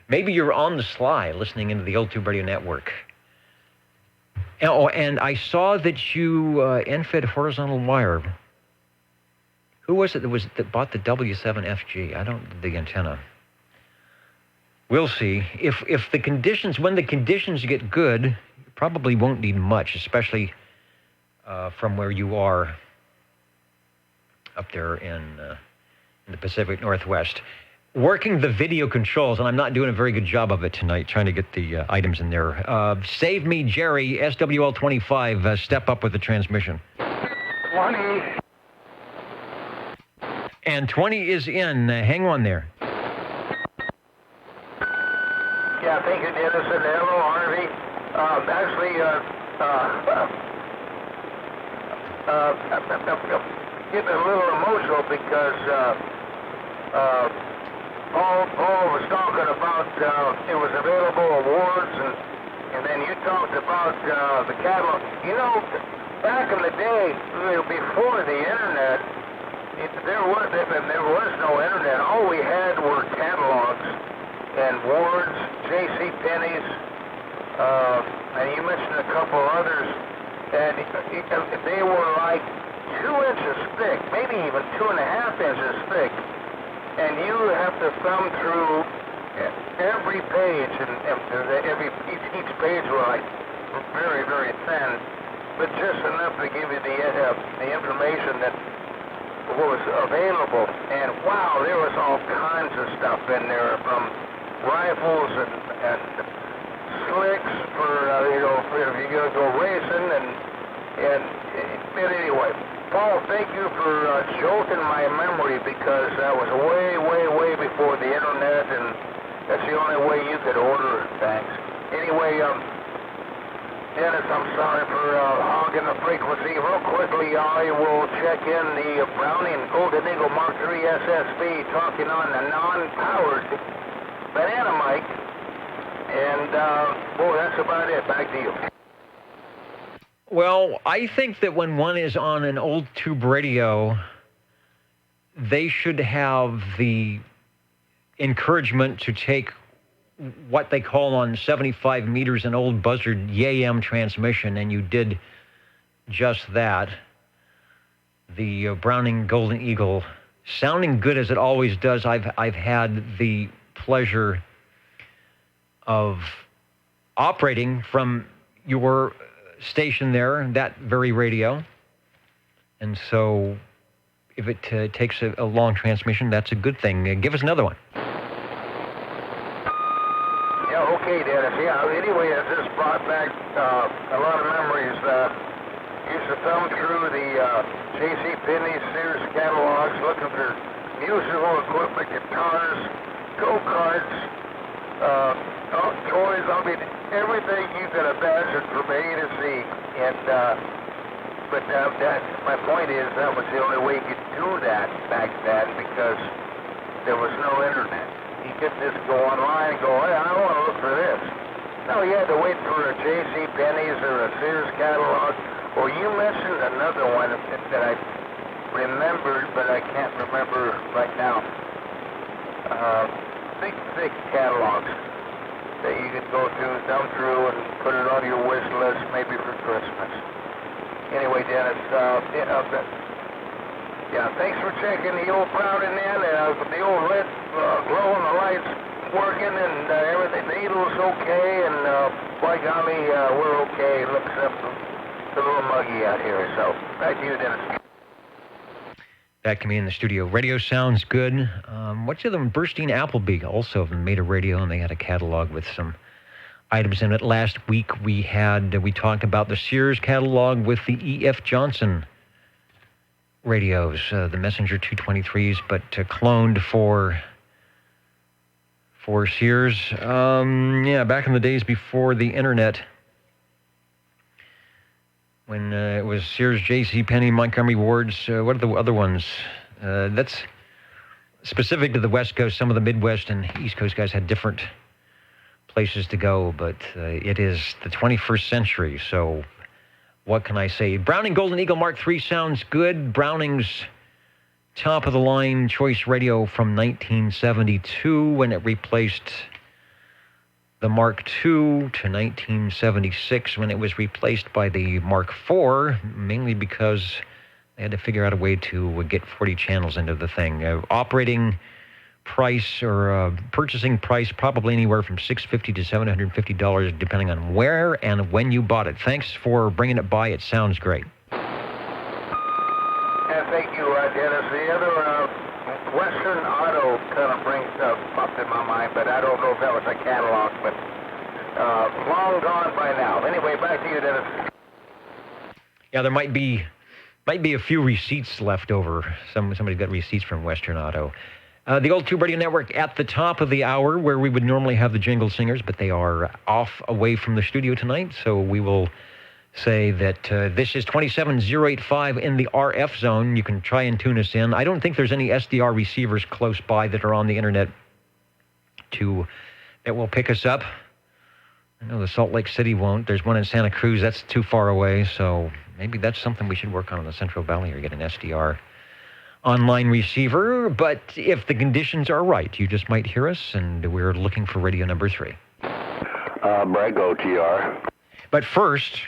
Maybe you're on the sly listening into the Old Tube Radio Network. Oh, and I saw that you end-fed horizontal wire. Who was it that bought the W7FG? The antenna. We'll see. If the conditions, when the conditions get good, you probably won't need much, especially from where you are up there in the Pacific Northwest. Working the video controls, and I'm not doing a very good job of it tonight, trying to get the items in there. Save me, Jerry, SWL25, step up with the transmission. 20. And 20 is in. Hang on there. Yeah, thank you, Dennis, and hello, Harvey. Getting a little emotional because Paul was talking about it was available awards, and then you talked about the catalog. You know, back in the day, before the internet, there was no internet. All we had were catalogs and Wards, J.C. Penney's, and you mentioned a couple others, and they were like 2 inches thick, maybe even 2.5 inches thick, and you have to thumb through every page, and each page was like very, very thin, but just enough to give you the information that was available, and wow, there was all kinds of stuff in there, from rifles and slicks for for if you're gonna go racing, and anyway, Paul, thank you for jogging my memory, because that was way before the internet, and that's the only way you could order it. Thanks. Anyway, Dennis, I'm sorry for hogging the frequency. Real quickly, I will check in the Browning Golden Eagle Mark III SSB, talking on the non-powered banana mic. And, boy, that's about it. Back to you. Well, I think that when one is on an old tube radio, they should have the encouragement to take what they call on 75 meters an old buzzard YAM transmission, and you did just that. The Browning Golden Eagle, sounding good as it always does. I've had the pleasure of operating from your station there, that very radio, and so if it takes a long transmission, that's a good thing. Give us another one. Okay, Dennis. Yeah, anyway, it just brought back a lot of memories. Used to thumb through the J.C. Penney, Sears catalogs, looking for musical equipment, guitars, go-karts, toys. I mean, everything you could imagine from A to Z. And but my point is, that was the only way you could do that back then, because there was no internet. You could just go online and go, hey, I want to look for this. No, you had to wait for a J.C. Penney's or a Sears catalog. Or you mentioned another one that I remembered, but I can't remember right now. Thick catalogs that you could go thumb through and put it on your wish list, maybe for Christmas. Anyway, Dennis, yeah, thanks for checking the old Browning in, the old red glow on the lights working, and everything. The needle's okay, and by golly, we're okay. It looks a little muggy out here. So back to you, Dennis. Back to me in the studio. Radio sounds good. What's the other one? Bursting Appleby also made a radio, and they had a catalog with some items in it. Last week we talked about the Sears catalog with the E.F. Johnson radios, the Messenger 223s, but cloned for Sears. Back in the days before the internet, when it was Sears, J.C. Penney, Montgomery Ward's. What are the other ones? That's specific to the West Coast. Some of the Midwest and East Coast guys had different places to go, but it is the 21st century, so what can I say? Browning Golden Eagle Mark III sounds good. Browning's top-of-the-line choice radio from 1972, when it replaced the Mark II, to 1976, when it was replaced by the Mark IV, mainly because they had to figure out a way to get 40 channels into the thing. Operating price or purchasing price probably anywhere from $650 to $750, depending on where and when you bought it. Thanks for bringing it by. It sounds great. Yeah, thank you, Dennis. The other Western Auto kind of popped in my mind, but I don't know if that was a catalog, but long gone by now. Anyway, back to you, Dennis. Yeah, there might be a few receipts left over. Somebody's got receipts from Western Auto. The Old Tube Radio Network at the top of the hour, where we would normally have the Jingle Singers, but they are off away from the studio tonight, so we will say that this is 27085 in the RF zone. You can try and tune us in. I don't think there's any SDR receivers close by that are on the internet that will pick us up. I know the Salt Lake City won't. There's one in Santa Cruz. That's too far away, so maybe that's something we should work on in the Central Valley, or get an SDR online receiver. But if the conditions are right, you just might hear us, and we're looking for radio number 3. Brago, TR. But first,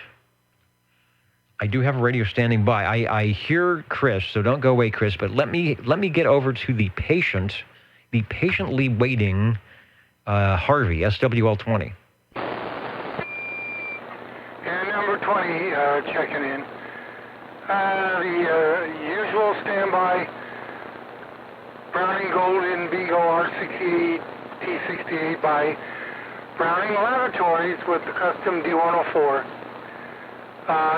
I do have a radio standing by. I hear Chris, so don't go away, Chris, but let me get over to the patiently waiting Harvey, SWL20. Yeah, number 20, checking in. The usual standby Browning Golden Beagle R68 T68 by Browning Laboratories with the custom D104.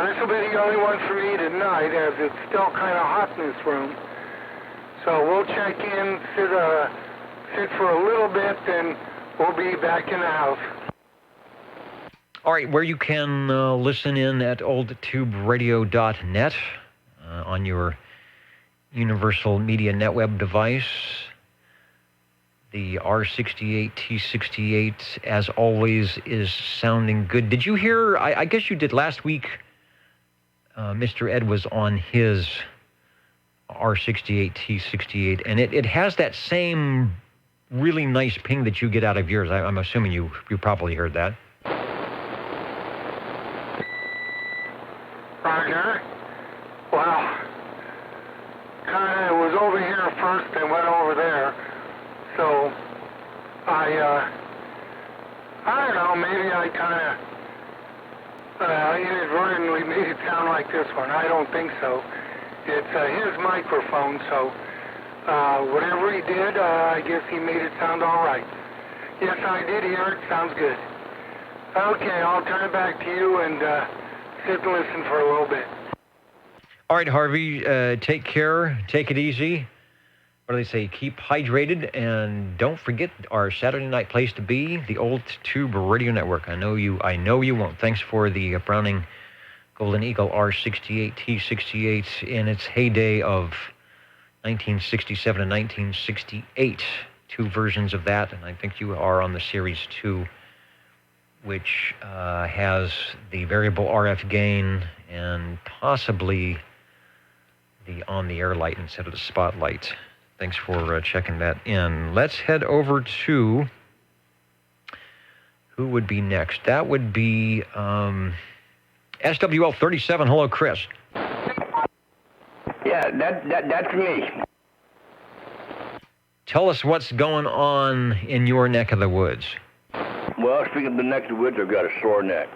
This will be the only one for me tonight, as it's still kind of hot in this room. So we'll check in, sit for a little bit, and we'll be back in the house. All right, where you can listen in at oldtuberadio.net on your Universal Media NetWeb device. The R68 T68, as always, is sounding good. Did you hear, I guess you did last week, Mr. Ed was on his R68 T68, and it has that same really nice ping that you get out of yours. I'm assuming you probably heard that. Roger. Well, kind of was over here first and went over there. So, I don't know, maybe I kind of inadvertently made it sound like this one. I don't think so. It's his microphone, so whatever he did, I guess he made it sound all right. Yes, I did hear it. Sounds good. Okay, I'll turn it back to you and sit and listen for a little bit. All right, Harvey, take care. Take it easy. What do they say? Keep hydrated, and don't forget our Saturday night place to be, the Old Tube Radio Network. I know you won't. Thanks for the Browning Golden Eagle R68 T68 in its heyday of 1967 and 1968. Two versions of that, and I think you are on the Series 2, which has the variable RF gain and possibly the on-the-air light instead of the spotlight. Thanks for checking that in. Let's head over to who would be next. That would be SWL 37. Hello, Chris. Yeah, that's me. Tell us what's going on in your neck of the woods. Well, speaking of the neck of the woods, I've got a sore neck.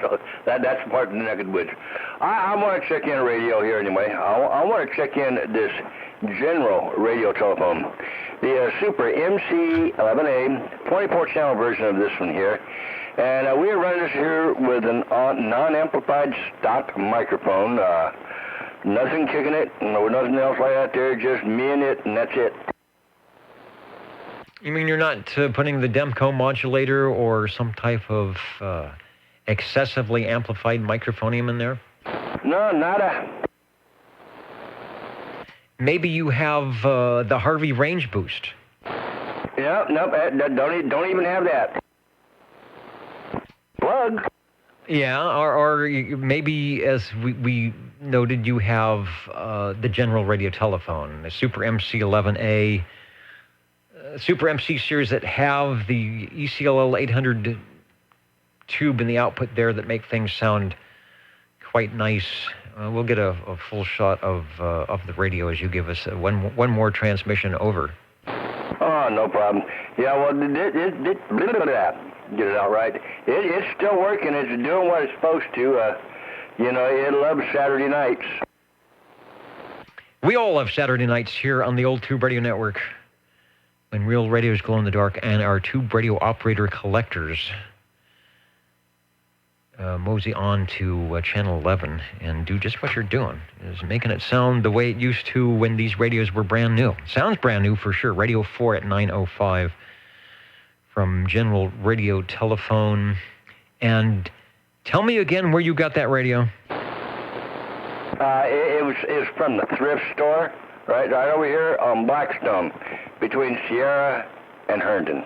So that's part of the neck of the woods. I want to check in radio here anyway. I want to check in this general radio telephone. The Super MC11A 24-channel version of this one here. And we are running this here with a non-amplified stock microphone. Nothing kicking it, nothing else like that there, just me and it, and that's it. You mean you're not putting the Demco modulator or some type of excessively amplified microphonium in there? No, nada. Maybe you have the Harvey Range Boost. Yeah, nope, don't even have that. Plug. Yeah, or maybe, as we noted, you have the general radio telephone, the Super MC11A, Super MC series that have the ECLL 800 tube in the output there that make things sound quite nice. We'll get a full shot of the radio as you give us one more transmission over. Oh, no problem. Yeah, well, get it out right. It's still working. It's doing what it's supposed to. It loves Saturday nights. We all love Saturday nights here on the Old Tube Radio Network, when real radios glow in the dark, and our tube radio operator collectors mosey on to channel 11 and do just what you're doing, is making it sound the way it used to when these radios were brand new. Sounds brand new for sure. Radio 4 at 905 from General Radio Telephone. And tell me again where you got that radio. It was from the thrift store, right over here on Blackstone, between Sierra and Herndon.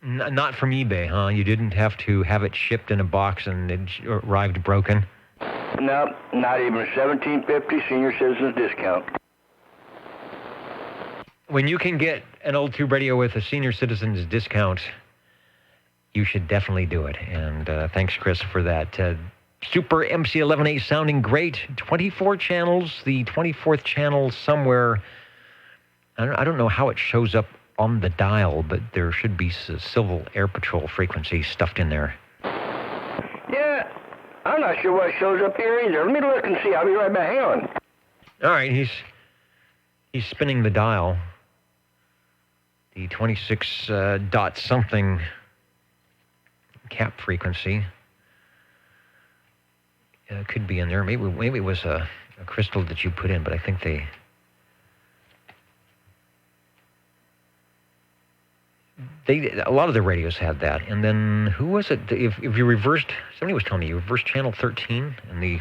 Not from eBay, huh? You didn't have to have it shipped in a box and it arrived broken? No, not even $17.50 senior citizens discount. When you can get an Old Tube radio with a senior citizens discount, you should definitely do it. And thanks, Chris, for that. Super MC11A sounding great. 24 channels, the 24th channel somewhere. I don't know how it shows up on the dial, but there should be Civil Air Patrol frequency stuffed in there. Yeah, I'm not sure why it shows up here either. Let me look and see. I'll be right back. Hang on. All right, he's spinning the dial. The 26 dot something cap frequency could be in there. Maybe it was a crystal that you put in, but I think a lot of the radios had that. And then who was it? If you reversed, somebody was telling me you reversed channel 13 and the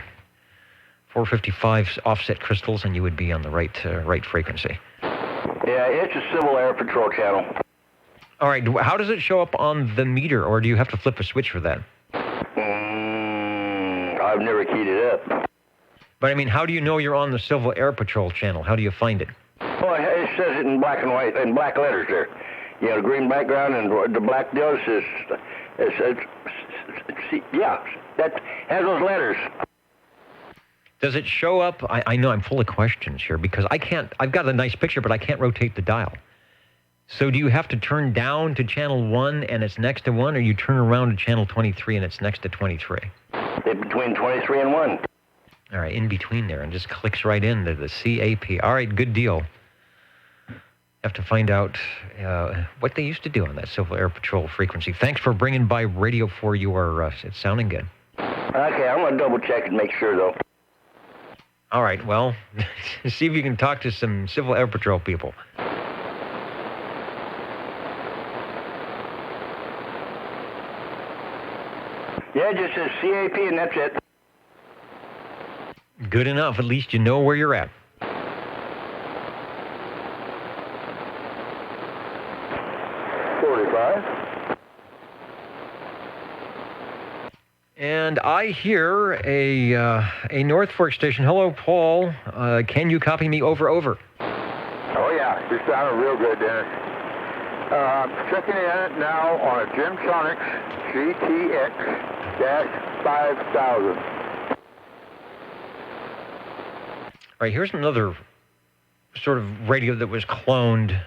455 offset crystals, and you would be on the right frequency. Yeah, it's a Civil Air Patrol channel. All right, how does it show up on the meter, or do you have to flip a switch for that? I've never keyed it up. But I mean, how do you know you're on the Civil Air Patrol channel? How do you find it? Well, it says it in black and white, in black letters there. You know, the green background and the black deal says, yeah, that has those letters. Does it show up? I know I'm full of questions here because I've got a nice picture, but I can't rotate the dial. So do you have to turn down to channel 1 and it's next to 1, or you turn around to channel 23 and it's next to 23? In between 23 and 1. All right, in between there, and just clicks right into the CAP. All right, good deal. Have to find out what they used to do on that Civil Air Patrol frequency. Thanks for bringing by Radio 4 URS. It's sounding good. Okay, I'm going to double check and make sure, though. All right, well, see if you can talk to some Civil Air Patrol people. Yeah, it just says CAP and that's it. Good enough. At least you know where you're at. And I hear a North Fork station. Hello, Paul. Can you copy me over? Oh, yeah. You sounded real good, Dennis. Checking in now on a Gemtronics GTX-5000. All right, here's another sort of radio that was cloned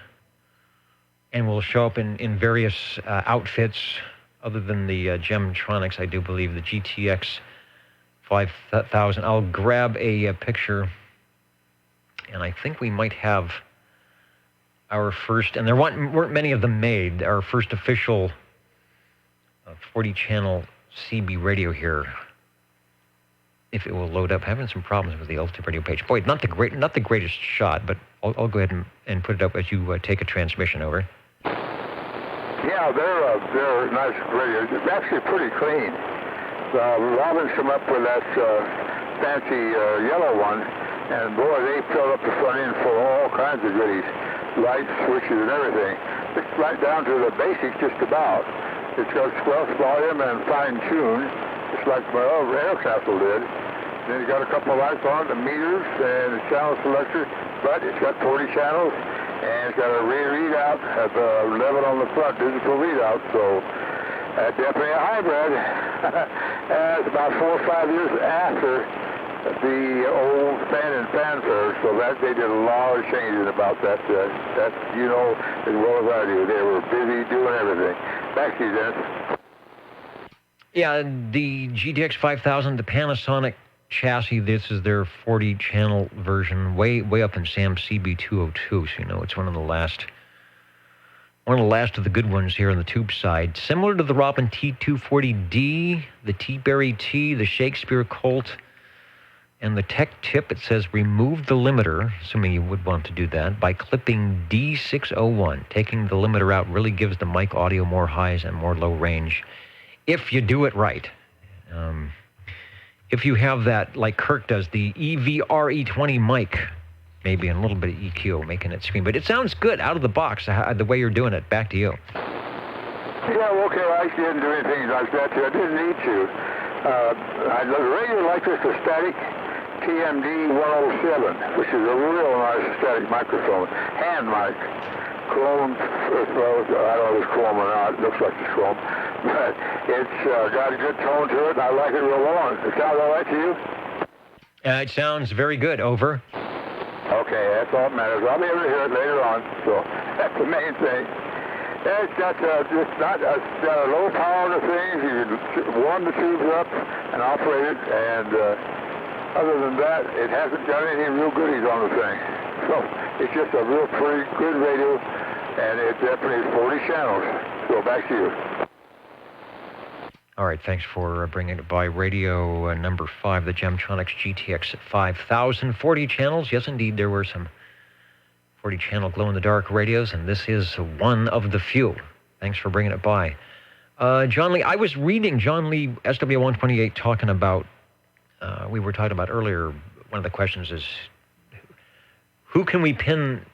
and will show up in various outfits other than the Gemtronics, I do believe, the GTX 5000. I'll grab a picture, and I think we might have our first, and there weren't many of them made, our first official 40-channel CB radio here. If it will load up, having some problems with the Altitude Radio page. Boy, not the greatest shot, but I'll go ahead and put it up as you take a transmission over. Yeah, they're nice radios. It's actually pretty clean. Robin's come up with that fancy yellow one, and boy, they filled up the front end full of all kinds of goodies, lights, switches, and everything. It's right down to the basics, just about. It's got squelch volume and fine tune, just like my old Aircastle did. Then you got a couple of lights on it, the meters and the channel selector, but it's got 40 channels. And it's got a readout at the 11 on the front, digital readout, so definitely a hybrid. It's about 4 or 5 years after the old fan and fanfare, so that they did a lot of changing about that. That you know as well as I do. They were busy doing everything. Back to you, Dennis. Yeah, the GTX 5000, the Panasonic chassis, this is their 40-channel version, way up in Sam CB202, so you know it's one of the last of the good ones here on the tube side. Similar to the Robin T240D, the T-Berry T, the Shakespeare Colt, and the Tech Tip. It says remove the limiter, assuming you would want to do that, by clipping D601. Taking the limiter out really gives the mic audio more highs and more low range, if you do it right. If you have that, like Kirk does, the EVRE20 mic, maybe a little bit of EQ, making it scream. But it sounds good out of the box, the way you're doing it. Back to you. Yeah, well, okay, I actually didn't do anything like that. I didn't need to. The radio like this, a static TMD 107, which is a real nice static microphone. Hand mic. Chrome, well, I don't know if it's chrome or not. It looks like it's chrome. But it's got a good tone to it, and I like it real long. It sounds all right to you? It sounds very good. Over. Okay, that's all that matters. I'll be able to hear it later on, so that's the main thing. It's got it's got a low power to things. You can warm the tubes up and operate it, and other than that, it hasn't got any real goodies on the thing. So it's just a real pretty good radio, and it definitely is 40 channels. So back to you. All right, thanks for bringing it by. Radio number 5, the Gemtronics GTX 5000. 40 channels. Yes, indeed, there were some 40-channel glow-in-the-dark radios, and this is one of the few. Thanks for bringing it by. John Lee, I was reading John Lee, SW128, talking about, we were talking about earlier, one of the questions is, who can we pin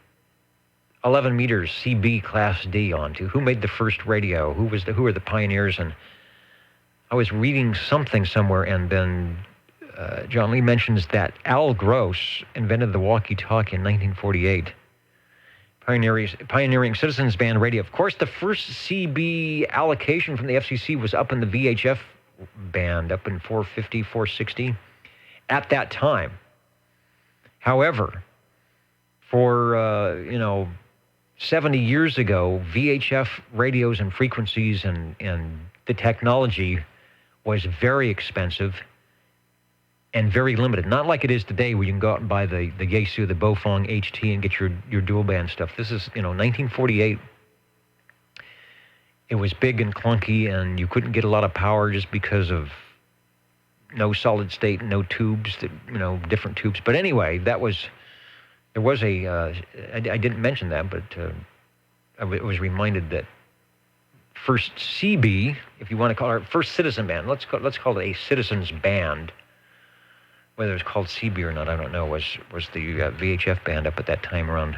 11 meters CB Class D onto? Who made the first radio? Who are the pioneers? And I was reading something somewhere, and then John Lee mentions that Al Gross invented the walkie-talkie in 1948. Pioneering citizens band radio. Of course, the first CB allocation from the FCC was up in the VHF band, up in 450, 460 at that time. However, for, 70 years ago, VHF radios and frequencies and the technology was very expensive and very limited. Not like it is today where you can go out and buy the Yaesu, the Bofong HT and get your dual band stuff. This is, 1948. It was big and clunky, and you couldn't get a lot of power just because of no solid state, no tubes, different tubes. But anyway, there was I didn't mention that, but I was reminded that first CB, if you want to call it, first citizen band, let's call it a citizens band. Whether it's called CB or not, I don't know, was the VHF band up at that time around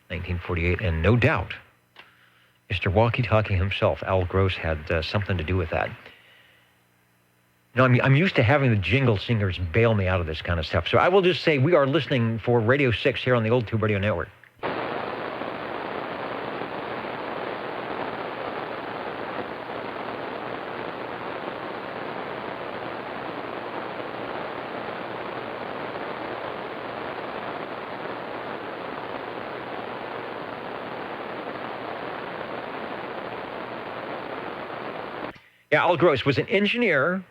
1948. And no doubt, Mr. Walkie-Talkie himself, Al Gross, had something to do with that. I'm used to having the jingle singers bail me out of this kind of stuff. So I will just say we are listening for Radio 6 here on the Old Tube Radio Network. Yeah, Al Gross was an engineer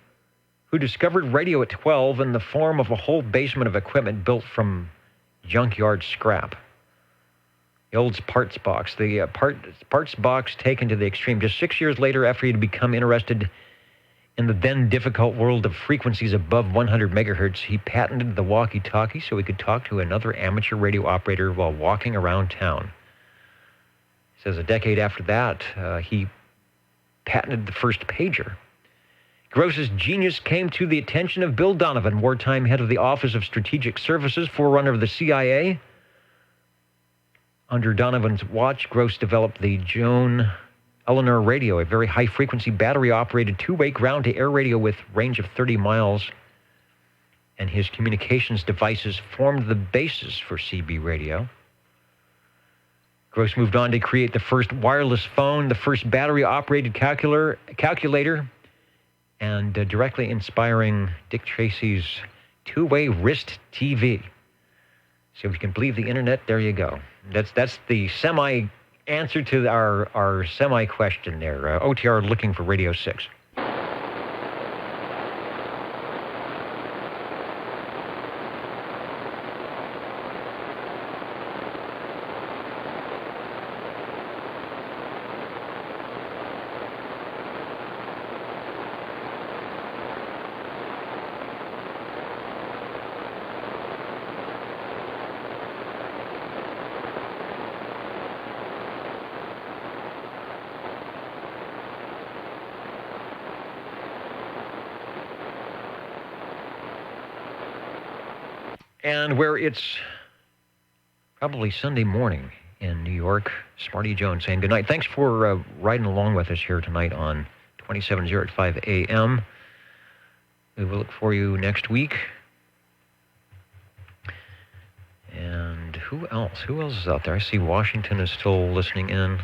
who discovered radio at 12 in the form of a whole basement of equipment built from junkyard scrap. The old parts box. The parts box taken to the extreme. Just 6 years later, after he'd become interested in the then difficult world of frequencies above 100 megahertz, he patented the walkie-talkie so he could talk to another amateur radio operator while walking around town. He says a decade after that, he patented the first pager. Gross's genius came to the attention of Bill Donovan, wartime head of the Office of Strategic Services, forerunner of the CIA. Under Donovan's watch, Gross developed the Joan Eleanor radio, a very high-frequency battery-operated two-way ground-to-air radio with range of 30 miles. And his communications devices formed the basis for CB radio. Gross moved on to create the first wireless phone, the first battery-operated calculator, and directly inspiring Dick Tracy's two-way wrist TV. So if you can believe the internet, there you go. That's the semi-answer to our semi-question there. OTR looking for Radio 6. And where it's probably Sunday morning in New York, Smarty Jones saying goodnight. Thanks for riding along with us here tonight on 27085 AM. We will look for you next week. And who else? Who else is out there? I see Washington is still listening in.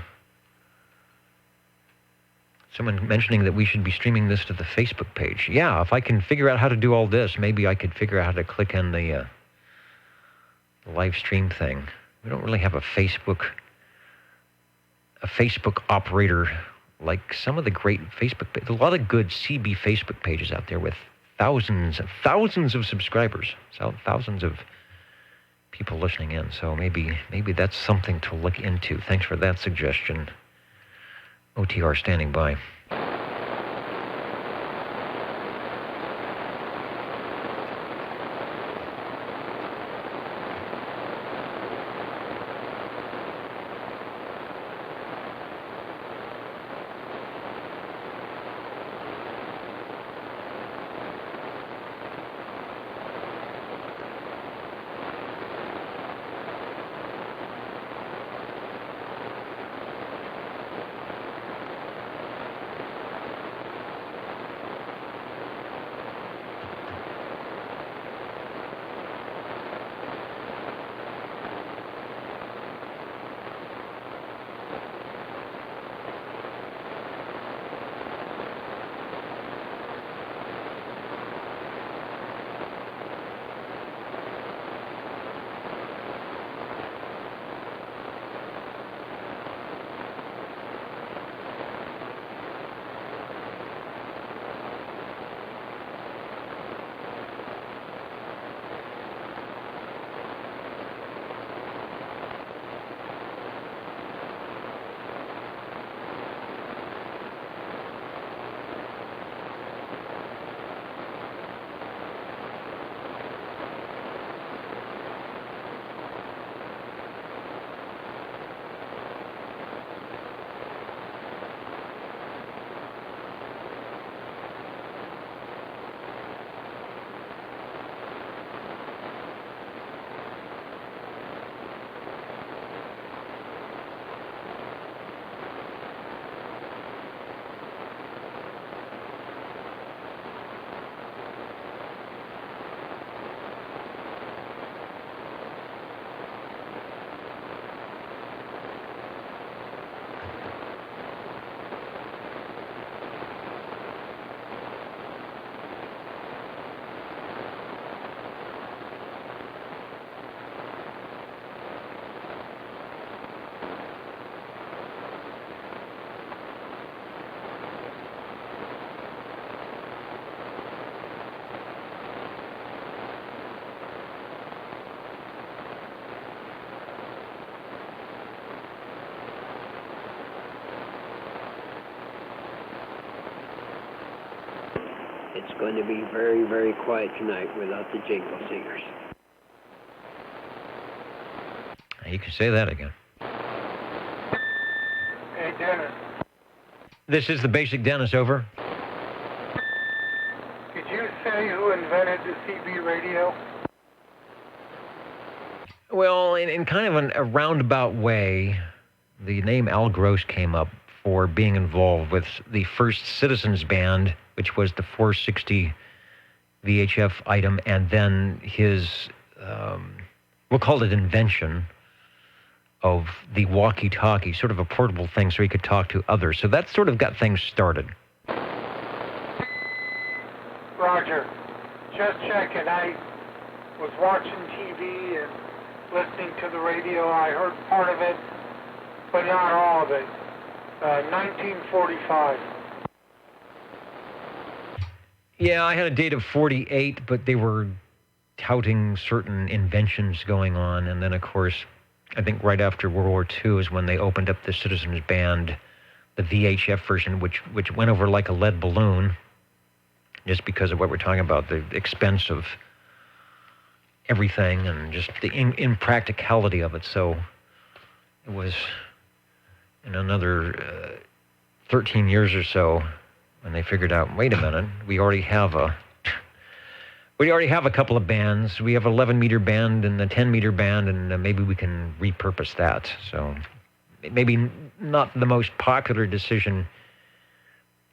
Someone mentioning that we should be streaming this to the Facebook page. Yeah, if I can figure out how to do all this, maybe I could figure out how to click in the live stream thing. We don't really have a Facebook a Facebook operator like some of the great Facebook, a lot of good CB Facebook pages out there with thousands of subscribers, so thousands of people listening in. So maybe that's something to look into. Thanks for that suggestion. OTR standing by. It's going to be very, very quiet tonight without the jingle singers. You can say that again. Hey, Dennis. This is the Basic Dennis, over. Did you say who invented the CB radio? Well, in kind of a roundabout way, the name Al Gross came up for being involved with the first Citizens Band, which was the 460 VHF item, and then his, we'll call it invention of the walkie-talkie, sort of a portable thing so he could talk to others. So that sort of got things started. Roger. Just checking. I was watching TV and listening to the radio. I heard part of it, but not all of it. 1945. Yeah, I had a date of 48, but they were touting certain inventions going on. And then, of course, I think right after World War II is when they opened up the Citizens Band, the VHF version, which went over like a lead balloon, just because of what we're talking about, the expense of everything and just the impracticality of it. So it was in another 13 years or so when they figured out, wait a minute, we already have a couple of bands. We have an 11-meter band and a 10-meter band, and maybe we can repurpose that. So maybe not the most popular decision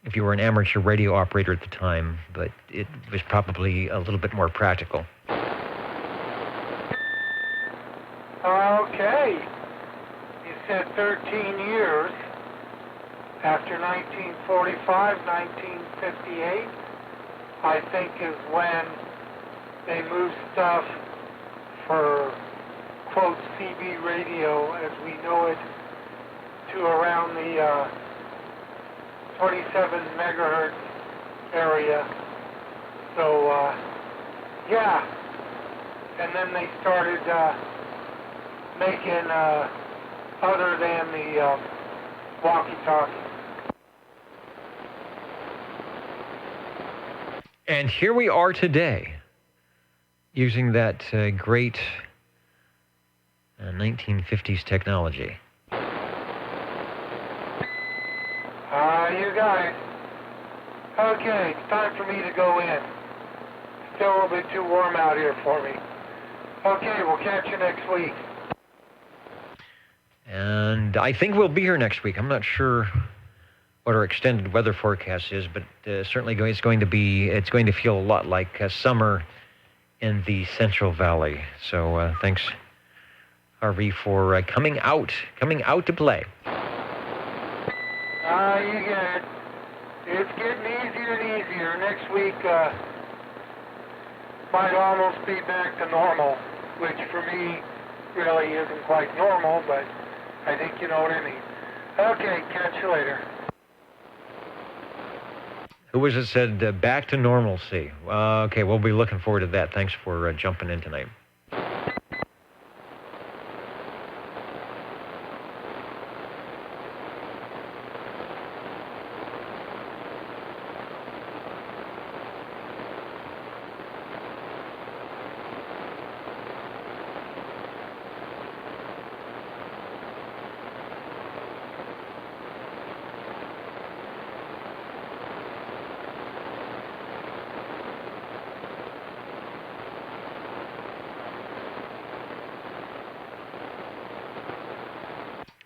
if you were an amateur radio operator at the time, but it was probably a little bit more practical. Okay. You said 13 years. After 1945, 1958, I think is when they moved stuff for, quote, CB radio as we know it to around the 27 megahertz area. So, yeah. And then they started making other than the walkie-talkie. And here we are today, using that great 1950s technology. You got it. Okay, it's time for me to go in. Still a little bit too warm out here for me. Okay, we'll catch you next week. And I think we'll be here next week. I'm not sure what our extended weather forecast is, but certainly it's going to feel a lot like summer in the Central Valley. So thanks, Harvey, for coming out to play. You get it. It's getting easier and easier. Next week might almost be back to normal, which for me really isn't quite normal, but I think you know what I mean. Okay, catch you later. Who was it said back to normalcy? Okay, we'll be looking forward to that. Thanks for jumping in tonight.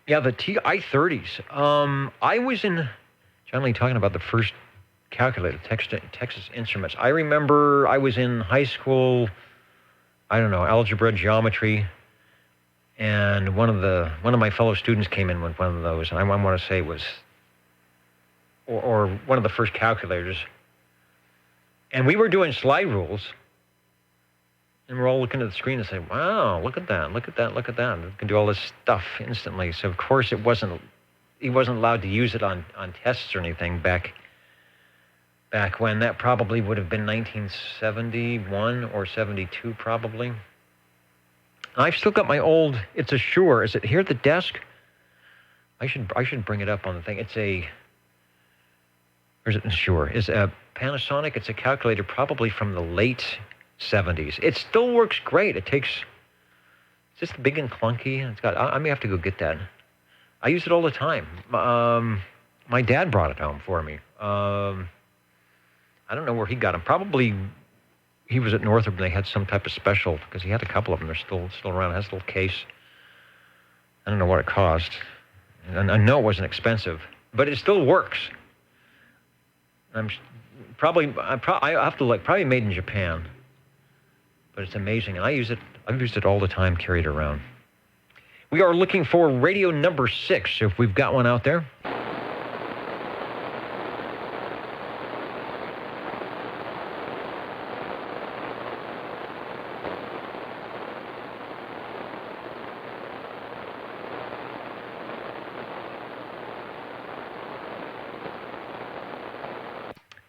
Yeah, the TI-30s. I was in, John Lee talking about the first calculator, Texas Instruments. I remember I was in high school, I don't know, algebra, geometry, and one of my fellow students came in with one of those, and I want to say it was, or one of the first calculators. And we were doing slide rules. And we're all looking at the screen and saying, wow, look at that, look at that, look at that. We can do all this stuff instantly. So, of course, he wasn't allowed to use it on tests or anything back when. That probably would have been 1971 or 72 probably. And I've still got my old, it's a Shure. Is it here at the desk? I should bring it up on the thing. Or is it Shure? It's a Panasonic. It's a calculator probably from the late 70s. It still works great. It's just big and clunky. I may have to go get that. I use it all the time. My dad brought it home for me. I don't know where he got them. Probably he was at Northrop and they had some type of special because he had a couple of them. They're still around. It has a little case. I don't know what it cost. And I know it wasn't expensive, but it still works. I have to look. Probably made in Japan. But it's amazing, and I've used it all the time, carry it around. We are looking for radio number 6, if we've got one out there.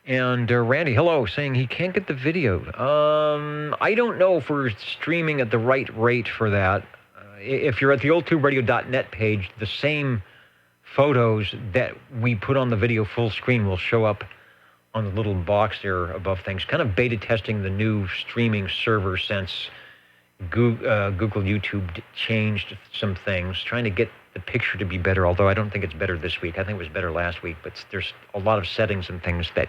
And Randy, hello, saying he can't get the video. I don't know if we're streaming at the right rate for that. If you're at the oldtuberadio.net page, the same photos that we put on the video full screen will show up on the little box there above things. Kind of beta testing the new streaming server since Google YouTube changed some things, trying to get the picture to be better, although I don't think it's better this week. I think it was better last week, but there's a lot of settings and things that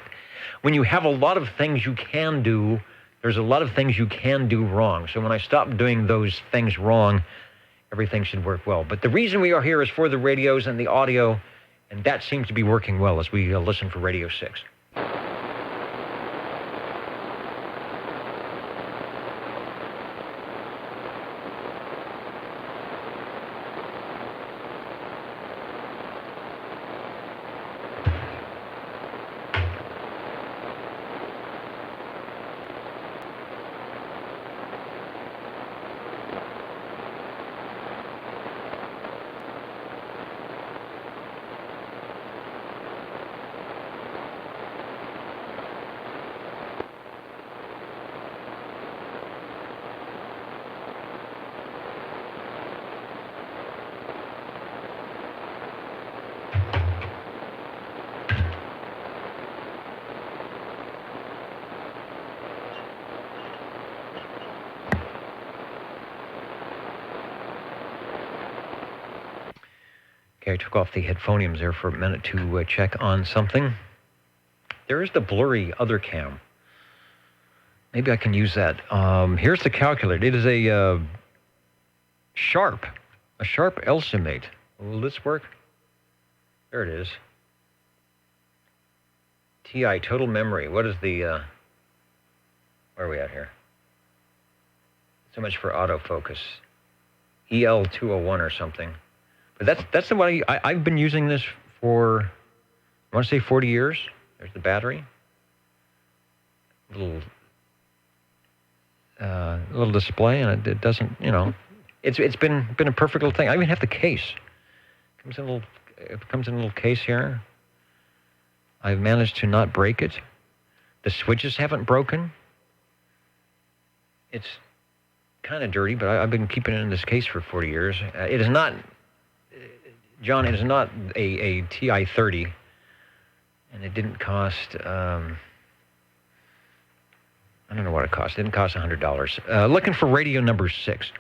when you have a lot of things you can do, there's a lot of things you can do wrong. So when I stop doing those things wrong, everything should work well. But the reason we are here is for the radios and the audio, and that seems to be working well as we listen for Radio 6. Okay, I took off the headphoniums there for a minute to check on something. There is the blurry other cam. Maybe I can use that. Here's the calculator. It is a Sharp Elsimate. Will this work? There it is. TI, total memory. What is the, where are we at here? So much for autofocus. EL201 or something. But that's the one I've been using this for, I want to say 40 years. There's the battery. Little display, and it doesn't, it's been a perfect little thing. I even have the case. It comes in a little case here. I've managed to not break it. The switches haven't broken. It's kind of dirty, but I've been keeping it in this case for 40 years. It is not, John, it is not a TI-30, and it didn't cost, I don't know what it cost. It didn't cost $100. Looking for radio number 6.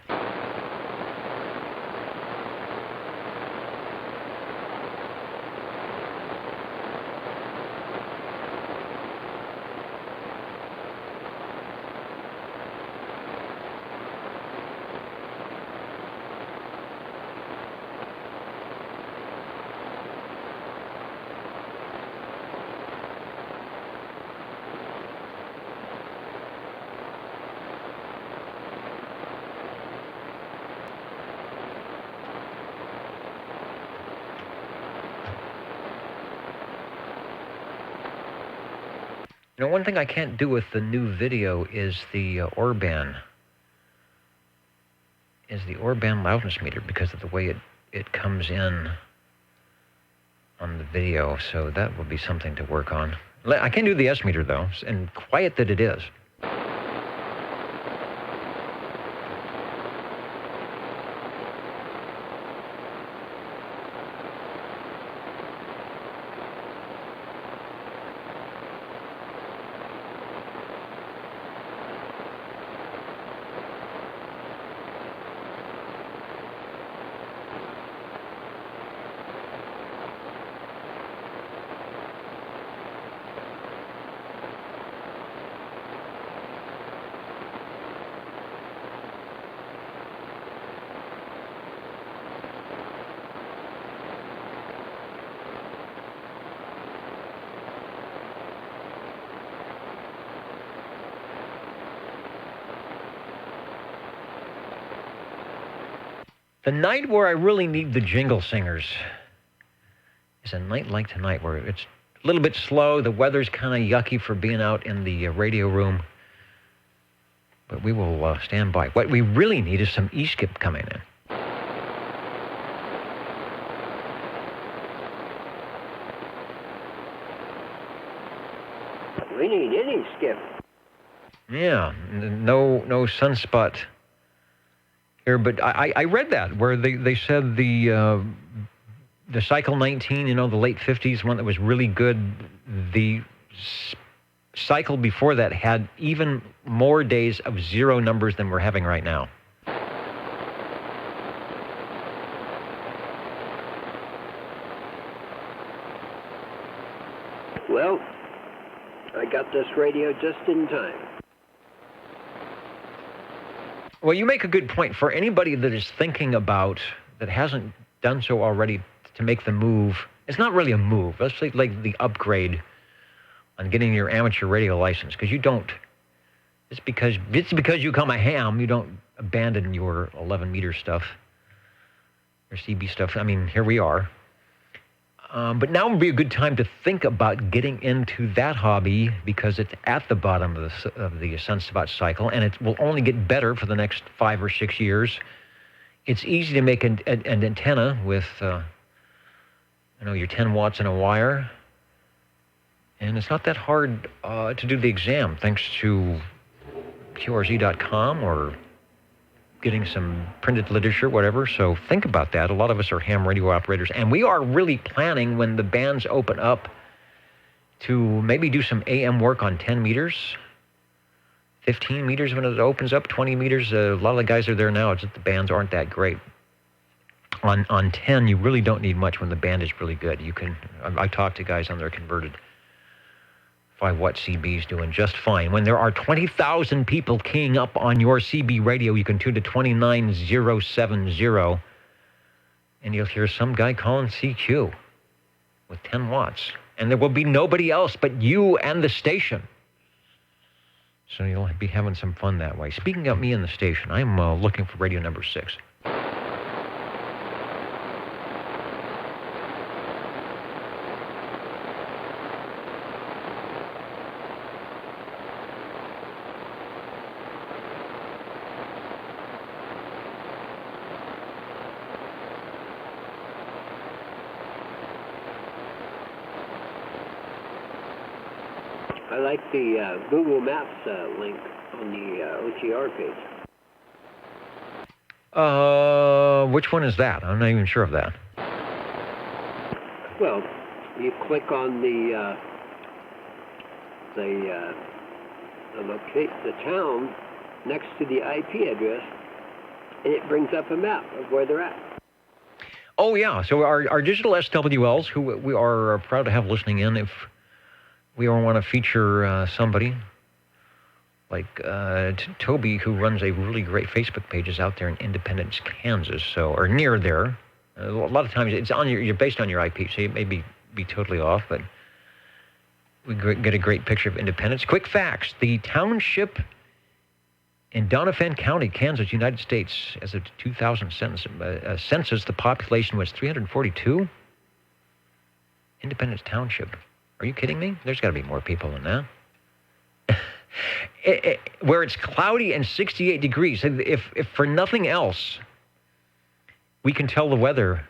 One thing I can't do with the new video is the Orban. Is the Orban loudness meter because of the way it comes in on the video. So that will be something to work on. I can do the S meter though, and quiet that it is. The night where I really need the jingle singers is a night like tonight where it's a little bit slow. The weather's kind of yucky for being out in the radio room. But we will stand by. What we really need is some E-skip coming in. We need any skip. Yeah, no sunspot here, but I read that where they said the Cycle 19, the late 50s, one that was really good. The cycle before that had even more days of zero numbers than we're having right now. Well, I got this radio just in time. Well, you make a good point. For anybody that is thinking about, that hasn't done so already, to make the move, it's not really a move. Let's say like the upgrade on getting your amateur radio license, because you don't, it's because you come a ham, you don't abandon your 11-meter stuff, your CB stuff. I mean, here we are. But now would be a good time to think about getting into that hobby, because it's at the bottom of the sunspot cycle, and it will only get better for the next 5 or 6 years. It's easy to make an antenna with, your 10 watts and a wire, and it's not that hard to do the exam, thanks to QRZ.com or getting some printed literature, whatever. So think about that. A lot of us are ham radio operators, and we are really planning, when the bands open up, to maybe do some AM work on 10 meters, 15 meters when it opens up, 20 meters. A lot of the guys are there now. It's just the bands aren't that great. On 10, you really don't need much when the band is really good. I talk to guys on their converted 5-watt CBs doing just fine. When there are 20,000 people keying up on your CB radio, you can tune to 29070, and you'll hear some guy calling CQ with 10 watts. And there will be nobody else but you and the station. So you'll be having some fun that way. Speaking of me and the station, I'm looking for radio number 6. I like the Google Maps link on the OTR page. Which one is that? I'm not even sure of that. Well, you click on the town next to the IP address, and it brings up a map of where they're at. Oh, yeah. So our digital SWLs, who we are proud to have listening in, if we want to feature somebody like Toby, who runs a really great Facebook page, is out there in Independence, Kansas, or near there. A lot of times it's on you're based on your IP, so you may be totally off, but we get a great picture of Independence. Quick facts: the township in Doniphan County, Kansas, United States, as of 2000 census, the population was 342. Independence Township. Are you kidding me? There's got to be more people than that. Where it's cloudy and 68 degrees. If for nothing else, we can tell the weather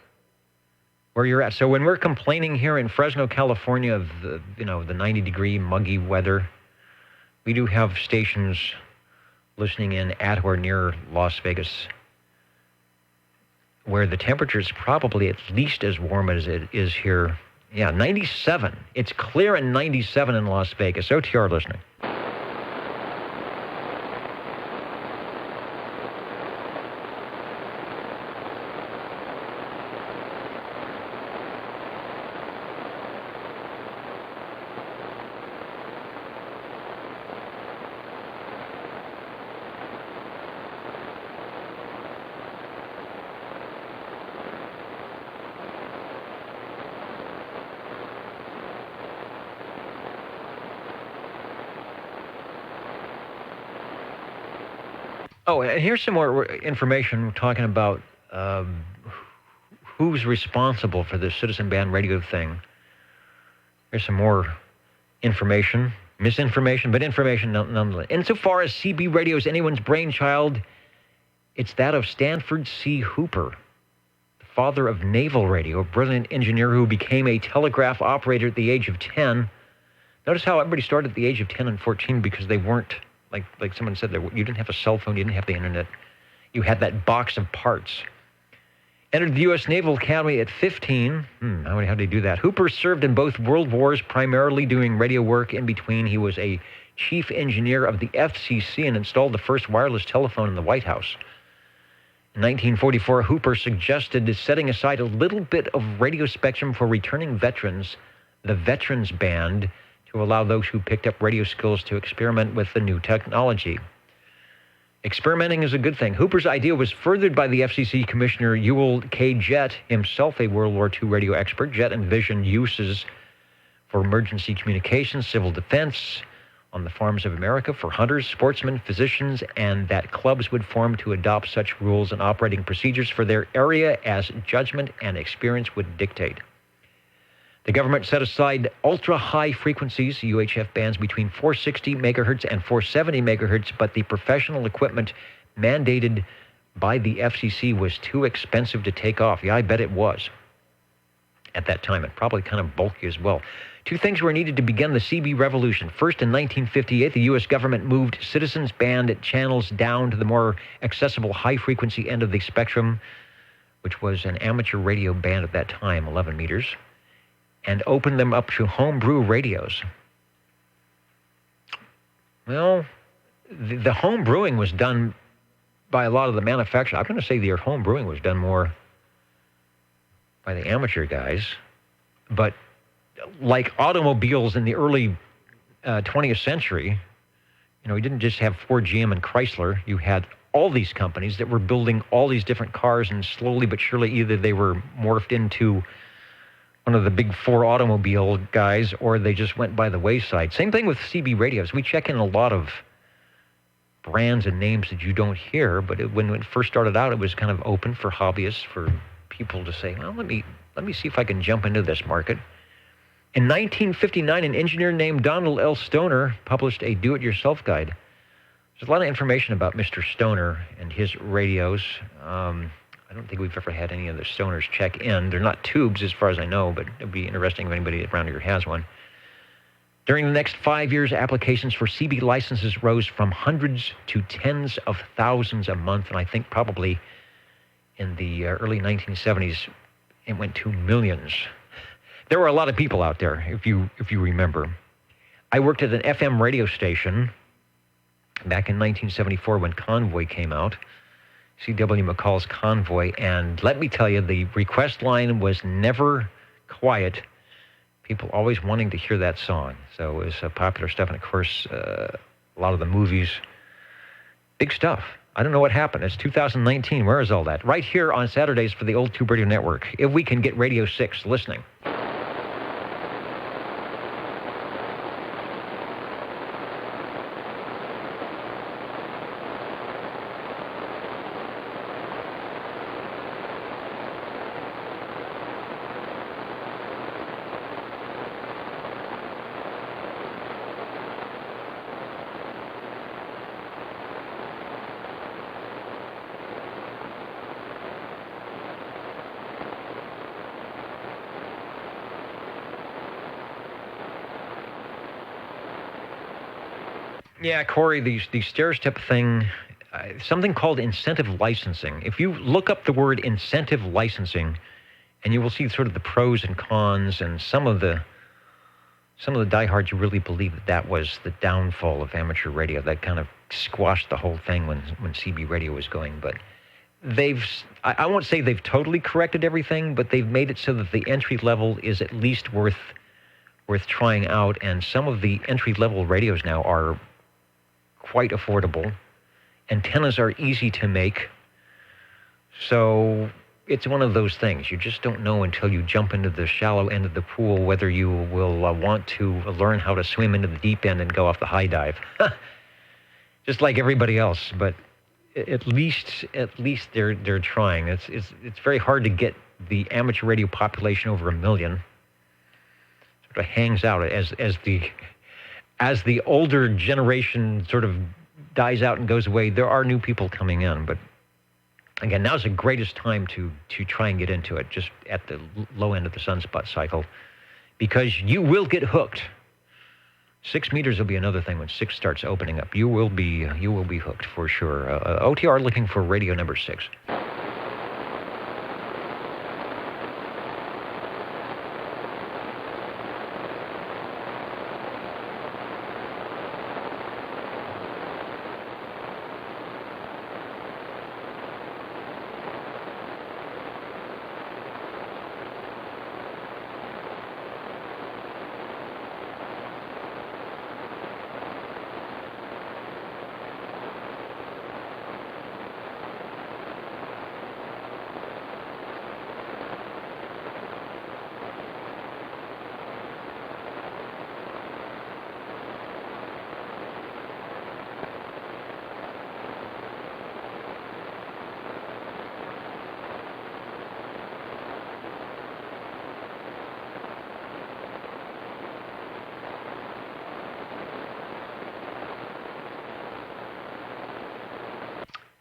where you're at. So when we're complaining here in Fresno, California, of the 90-degree muggy weather, we do have stations listening in at or near Las Vegas, where the temperature is probably at least as warm as it is here. Yeah, 97. It's clear and 97 in Las Vegas. OTR listening. Oh, and here's some more information talking about who's responsible for this citizen band radio thing. Here's some more information, misinformation, but information nonetheless. Insofar as CB radio is anyone's brainchild, it's that of Stanford C. Hooper, the father of naval radio, a brilliant engineer who became a telegraph operator at the age of 10. Notice how everybody started at the age of 10 and 14 because they weren't, like someone said, you didn't have a cell phone, you didn't have the internet. You had that box of parts. Entered the U.S. Naval Academy at 15. How did he do that? Hooper served in both world wars, primarily doing radio work. In between, he was a chief engineer of the FCC and installed the first wireless telephone in the White House. In 1944, Hooper suggested setting aside a little bit of radio spectrum for returning veterans, the Veterans Band, to allow those who picked up radio skills to experiment with the new technology. Experimenting is a good thing. Hooper's idea was furthered by the FCC Commissioner Ewell K. Jett, himself a World War II radio expert. Jett envisioned uses for emergency communications, civil defense, on the farms of America, for hunters, sportsmen, physicians, and that clubs would form to adopt such rules and operating procedures for their area as judgment and experience would dictate. The government set aside ultra-high frequencies, UHF bands, between 460 megahertz and 470 megahertz, but the professional equipment mandated by the FCC was too expensive to take off. Yeah, I bet it was. At that time, it probably kind of bulky as well. Two things were needed to begin the CB revolution. First, in 1958, the U.S. government moved citizens band channels down to the more accessible high-frequency end of the spectrum, which was an amateur radio band at that time, 11 meters. And opened them up to homebrew radios. Well, the home brewing was done by a lot of the manufacturers. I'm going to say the home brewing was done more by the amateur guys. But like automobiles in the early 20th century, you didn't just have Ford, GM, and Chrysler. You had all these companies that were building all these different cars, and slowly but surely either they were morphed into one of the big four automobile guys, or they just went by the wayside. Same thing with CB radios. We check in a lot of brands and names that you don't hear, but when it first started out, it was kind of open for hobbyists, for people to say, well, let me see if I can jump into this market. In 1959, an engineer named Donald L. Stoner published a do-it-yourself guide. There's a lot of information about Mr. Stoner and his radios. I don't think we've ever had any of the Stoners check in. They're not tubes as far as I know, but it'd be interesting if anybody around here has one. During the next 5 years, applications for CB licenses rose from hundreds to tens of thousands a month, and I think probably in the early 1970s, it went to millions. There were a lot of people out there, if you remember. I worked at an FM radio station back in 1974 when Convoy came out, C.W. McCall's Convoy, and let me tell you, the request line was never quiet. People always wanting to hear that song. So it was popular stuff, and of course, a lot of the movies, big stuff. I don't know what happened. It's 2019. Where is all that? Right here on Saturdays for the Old Tube Radio Network, if we can get Radio 6 listening. Yeah, Corey, the stair-step thing, something called incentive licensing. If you look up the word incentive licensing, and you will see sort of the pros and cons, and some of the diehards really believe that was the downfall of amateur radio. That kind of squashed the whole thing when CB radio was going. But I won't say they've totally corrected everything, but they've made it so that the entry level is at least worth trying out. And some of the entry level radios now are quite affordable. Antennas are easy to make. So it's one of those things. You just don't know until you jump into the shallow end of the pool whether you will want to learn how to swim into the deep end and go off the high dive. Just like everybody else, but at least they're trying. It's very hard to get the amateur radio population over 1 million. Sort of hangs out as the older generation sort of dies out and goes away. There are new people coming in, but again, now's the greatest time to try and get into it, just at the low end of the sunspot cycle, because you will get hooked. 6 meters will be another thing when 6 starts opening up. You will be hooked for sure. OTR looking for radio number 6.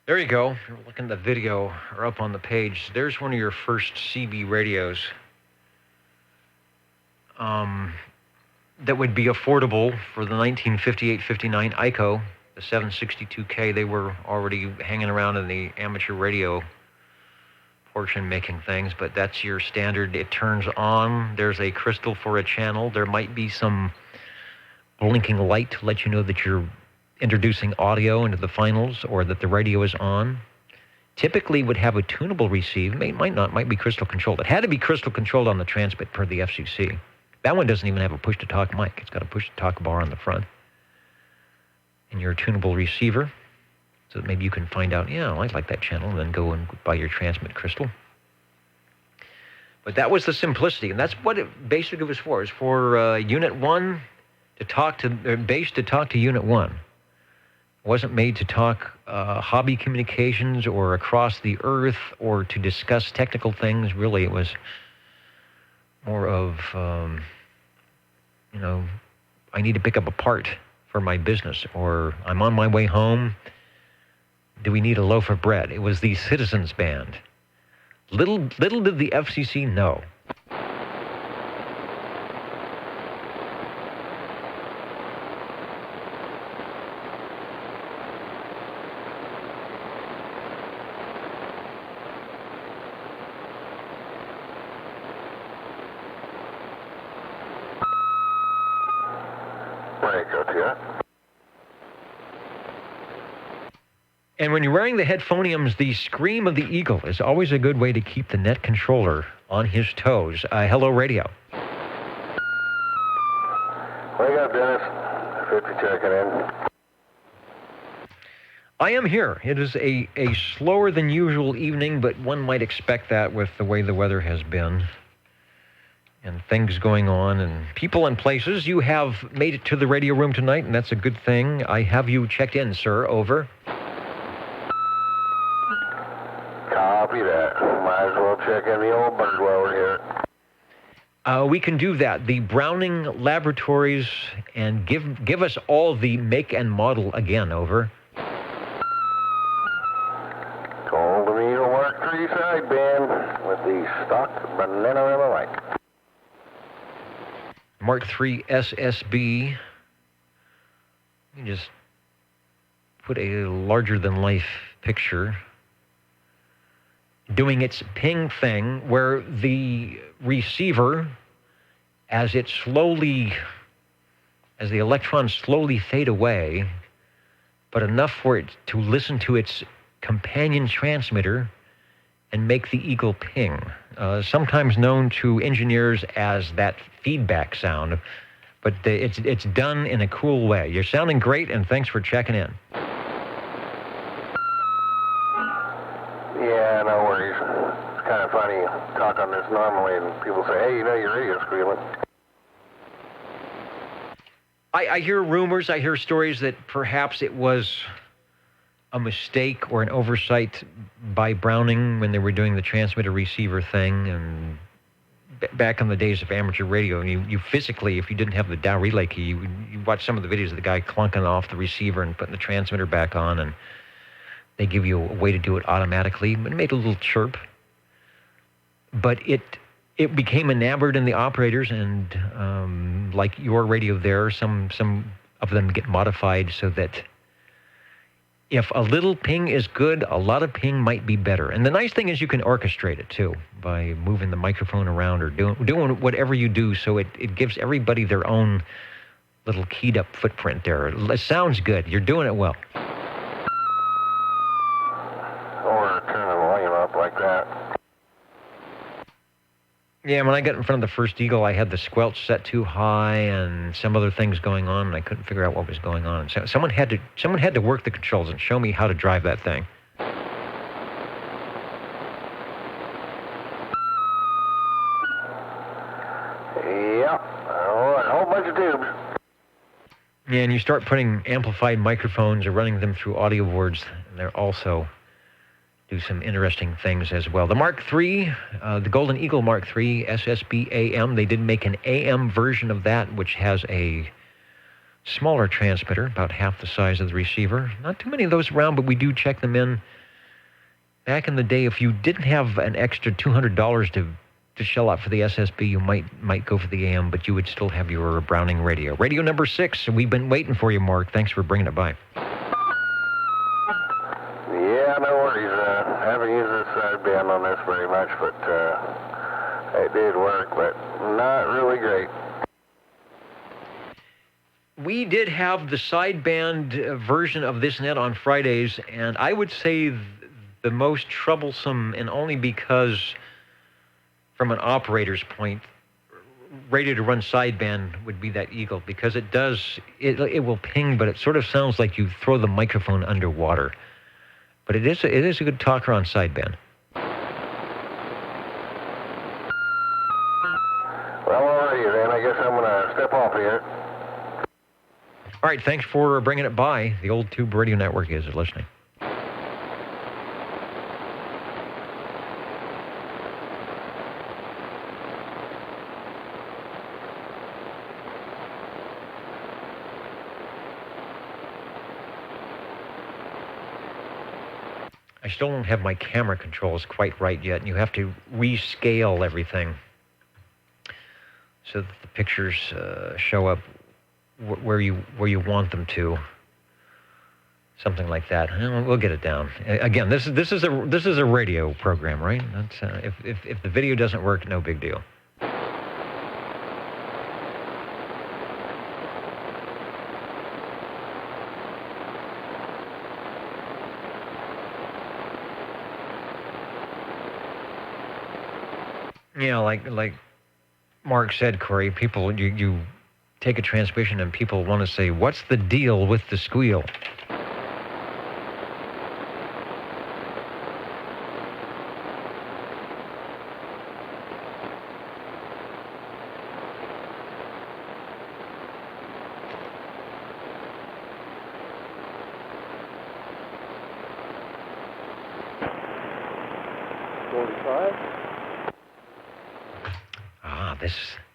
There you go. If you're looking at the video or up on the page, there's one of your first CB radios that would be affordable for the 1958-59 ICO, the 762K. They were already hanging around in the amateur radio portion making things, but that's your standard. It turns on. There's a crystal for a channel. There might be some blinking light to let you know that you're introducing audio into the finals or that the radio is on. typically would have a tunable receive. Might be crystal controlled. It had to be crystal controlled on the transmit per the FCC. That one doesn't even have a push-to-talk mic. It's got a push-to-talk bar on the front. And your tunable receiver, so that maybe you can find out, yeah, I like that channel, and then go and buy your transmit crystal. But that was the simplicity, and that's what it basically was for. It's for Unit 1 to talk to, base to talk to Unit 1. It wasn't made to talk hobby communications or across the earth or to discuss technical things. Really, it was more of, I need to pick up a part for my business, or I'm on my way home. Do we need a loaf of bread? It was the Citizens Band. Little did the FCC know. And when you're wearing the headphoniums, the scream of the eagle is always a good way to keep the net controller on his toes. Hello, radio. Wake up, Dennis. 50 checking in. I am here. It is a slower than usual evening, but one might expect that with the way the weather has been and things going on and people and places. You have made it to the radio room tonight, and that's a good thing. I have you checked in, sir. Over. Copy that. Might as well check in the old bunch while we're here. We can do that. The Browning Laboratories, and give us all the make and model again. Over. Golden Eagle Mark III sideband with the stock Bananarama mic. Mark III SSB. Let me just put a larger-than-life picture doing its ping thing, where the receiver, as the electrons slowly fade away, but enough for it to listen to its companion transmitter and make the eagle ping, sometimes known to engineers as that feedback sound, but it's done in a cool way. You're sounding great, and thanks for checking in. Yeah, no worries. It's kind of funny, talk on this normally, and people say, hey, your radio's squealing. I hear rumors, I hear stories that perhaps it was a mistake or an oversight by Browning when they were doing the transmitter-receiver thing, and back in the days of amateur radio, and you physically, if you didn't have the Dow relay key, you watch some of the videos of the guy clunking off the receiver and putting the transmitter back on, and they give you a way to do it automatically. But it made a little chirp. But it became enamored in the operators, and like your radio there, some of them get modified so that if a little ping is good, a lot of ping might be better. And the nice thing is you can orchestrate it too by moving the microphone around or doing whatever you do, so it gives everybody their own little keyed up footprint there. It sounds good. You're doing it well. Or turn the volume up like that. Yeah, when I got in front of the first eagle, I had the squelch set too high and some other things going on, and I couldn't figure out what was going on. So someone had to work the controls and show me how to drive that thing. Yep, a whole bunch of tubes. Yeah, and you start putting amplified microphones or running them through audio boards, and they're also do some interesting things as well. The Mark III, the Golden Eagle Mark III SSB AM, they did make an AM version of that, which has a smaller transmitter, about half the size of the receiver. Not too many of those around, but we do check them in. Back in the day, if you didn't have an extra $200 to shell out for the SSB, you might go for the AM, but you would still have your Browning radio. Radio number 6, we've been waiting for you, Mark. Thanks for bringing it by. Yeah, no worries. I haven't used this sideband on this very much, but it did work, but not really great. We did have the sideband version of this net on Fridays, and I would say the most troublesome, and only because, from an operator's point, radio to run sideband would be that Eagle, because it will ping, but it sort of sounds like you throw the microphone underwater. But it is a good talker on sideband. Well, alrighty then. I guess I'm going to step off here. All right, thanks for bringing it by. The Old Tube Radio Network is listening. I still don't have my camera controls quite right yet, and you have to rescale everything so that the pictures show up where you want them to. Something like that. We'll get it down. Again, this is a radio program, right? That's if the video doesn't work, no big deal. Yeah, like Mark said, Corey, people, you take a transmission and people want to say, what's the deal with the squeal?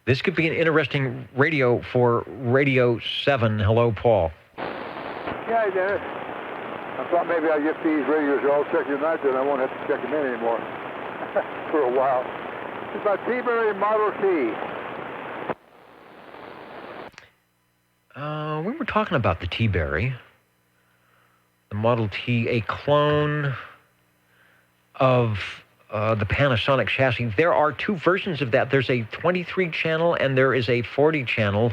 This could be an interesting radio for Radio 7. Hello, Paul. Yeah, Dennis. I thought maybe I'd get these radios all checked tonight, then I won't have to check them in anymore for a while. It's my T-Berry Model T. We were talking about the T-Berry. The Model T, a clone of the Panasonic chassis. There are two versions of that. There's a 23 channel and there is a 40 channel.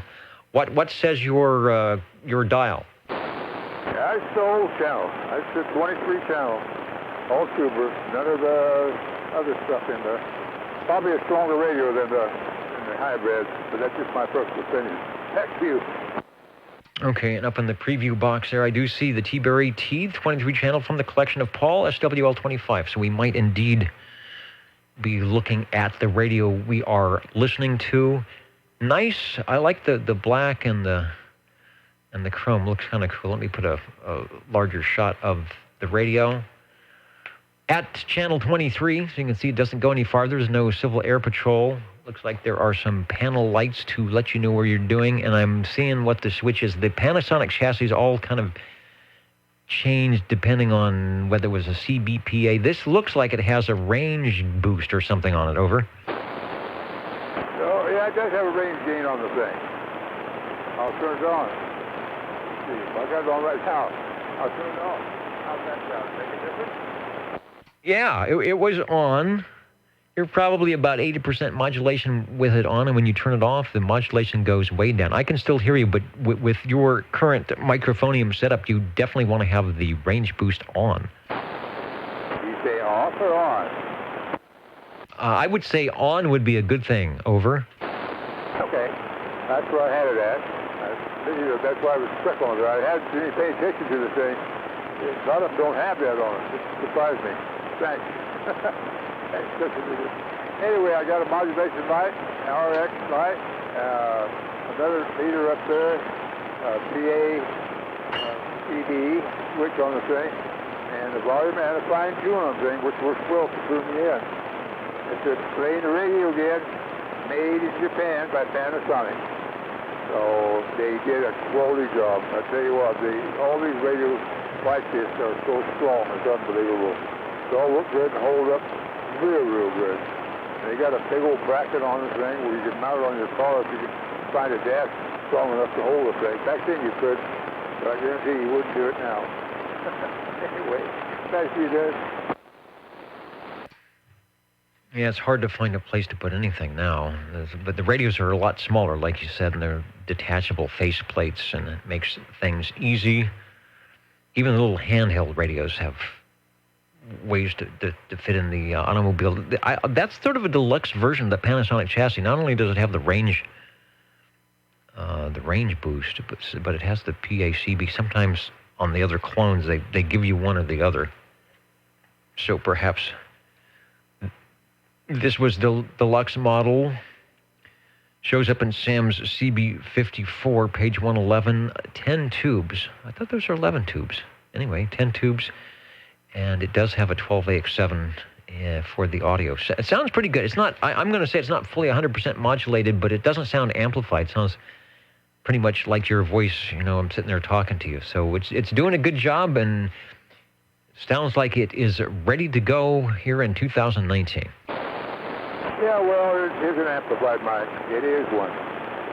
What says your dial? Yeah, it's the old channel. It's the 23 channel. All super. None of the other stuff in there. Probably a stronger radio than the hybrids, but that's just my personal opinion. Thank you. Okay, and up in the preview box there, I do see the T-Berry T, 23 channel from the collection of Paul, SWL25. So we might indeed be looking at the radio we are listening to. Nice. I like the black and the chrome. Looks kind of cool. Let me put a larger shot of the radio. At channel 23, so you can see it doesn't go any farther. There's no Civil Air Patrol. Looks like there are some panel lights to let you know where you're doing, and I'm seeing what the switch is. The Panasonic chassis all kind of changed depending on whether it was a CBPA. This looks like it has a range boost or something on it. Over. Oh, yeah, it does have a range gain on the thing. I'll turn it on. Let's see, I got it on right now. I'll turn it on. How's that sound? Make a difference? Yeah, it was on. You're probably about 80% modulation with it on, and when you turn it off, the modulation goes way down. I can still hear you, but with your current microphonium setup, you definitely want to have the range boost on. You say off or on? I would say on would be a good thing. Over. Okay, that's where I had it at. That's why I was stuck on it. I hadn't really paid attention to the thing. A lot of them don't have that on it. It surprised me. Thanks. Anyway, I got a modulation light, RX light, another meter up there, PA, ED switch on the thing, and the volume and a fine tune on the thing, which works well to tune me in. It's a playing the radio again, made in Japan by Panasonic. So they did a quality job. I tell you what, all these radios like this are so strong, it's unbelievable. They all look good and hold up real good. And they got a big old bracket on the thing where you can mount it on your car if you can find a dash strong enough to hold the thing. Back then you could, but I guarantee you wouldn't do it now. Anyway, thanks for you, Dad. Yeah, it's hard to find a place to put anything now. But the radios are a lot smaller, like you said, and they're detachable face plates, and it makes things easy. Even the little handheld radios have ways to fit in the automobile. That's sort of a deluxe version of the Panasonic chassis. Not only does it have the range boost, but it has the PACB. Sometimes on the other clones, they give you one or the other. So perhaps this was the deluxe model. Shows up in Sam's CB54, page 111, 10 tubes. I thought those are 11 tubes. Anyway, 10 tubes. And it does have a 12AX7 for the audio. It sounds pretty good. It's not, I'm going to say it's not fully 100% modulated, but it doesn't sound amplified. It sounds pretty much like your voice. I'm sitting there talking to you. So it's doing a good job, and sounds like it is ready to go here in 2019. Yeah, well, here's an amplified mic. It is one.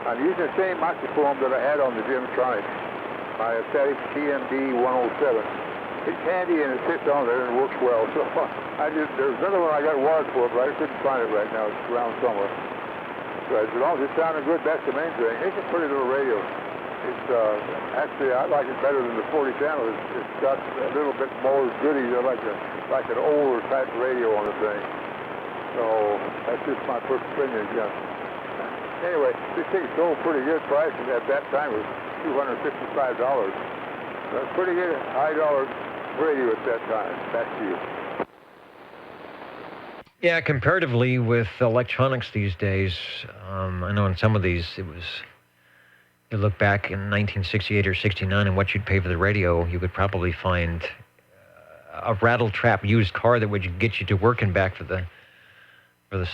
I'm using the same microphone that I had on the Gymtronic, my Aesthetic TMD 107. It's handy and it sits on there and it works well. So there's another one I got wired for, but I couldn't find it right now. It's around somewhere. So as long as it sounded good, that's the main thing. It's a pretty little radio. It's actually, I like it better than the 40 channel. It's got a little bit more goodies. I like an older type radio on the thing. So that's just my first opinion. Yeah. Anyway, this thing sold pretty good price, and at that time it was $255. That's pretty good, high dollar radio at that time. Back to you. Yeah, comparatively with electronics these days, I know in some of these you look back in 1968 or 69 and what you'd pay for the radio, you could probably find a rattle-trap used car that would get you to work and back for the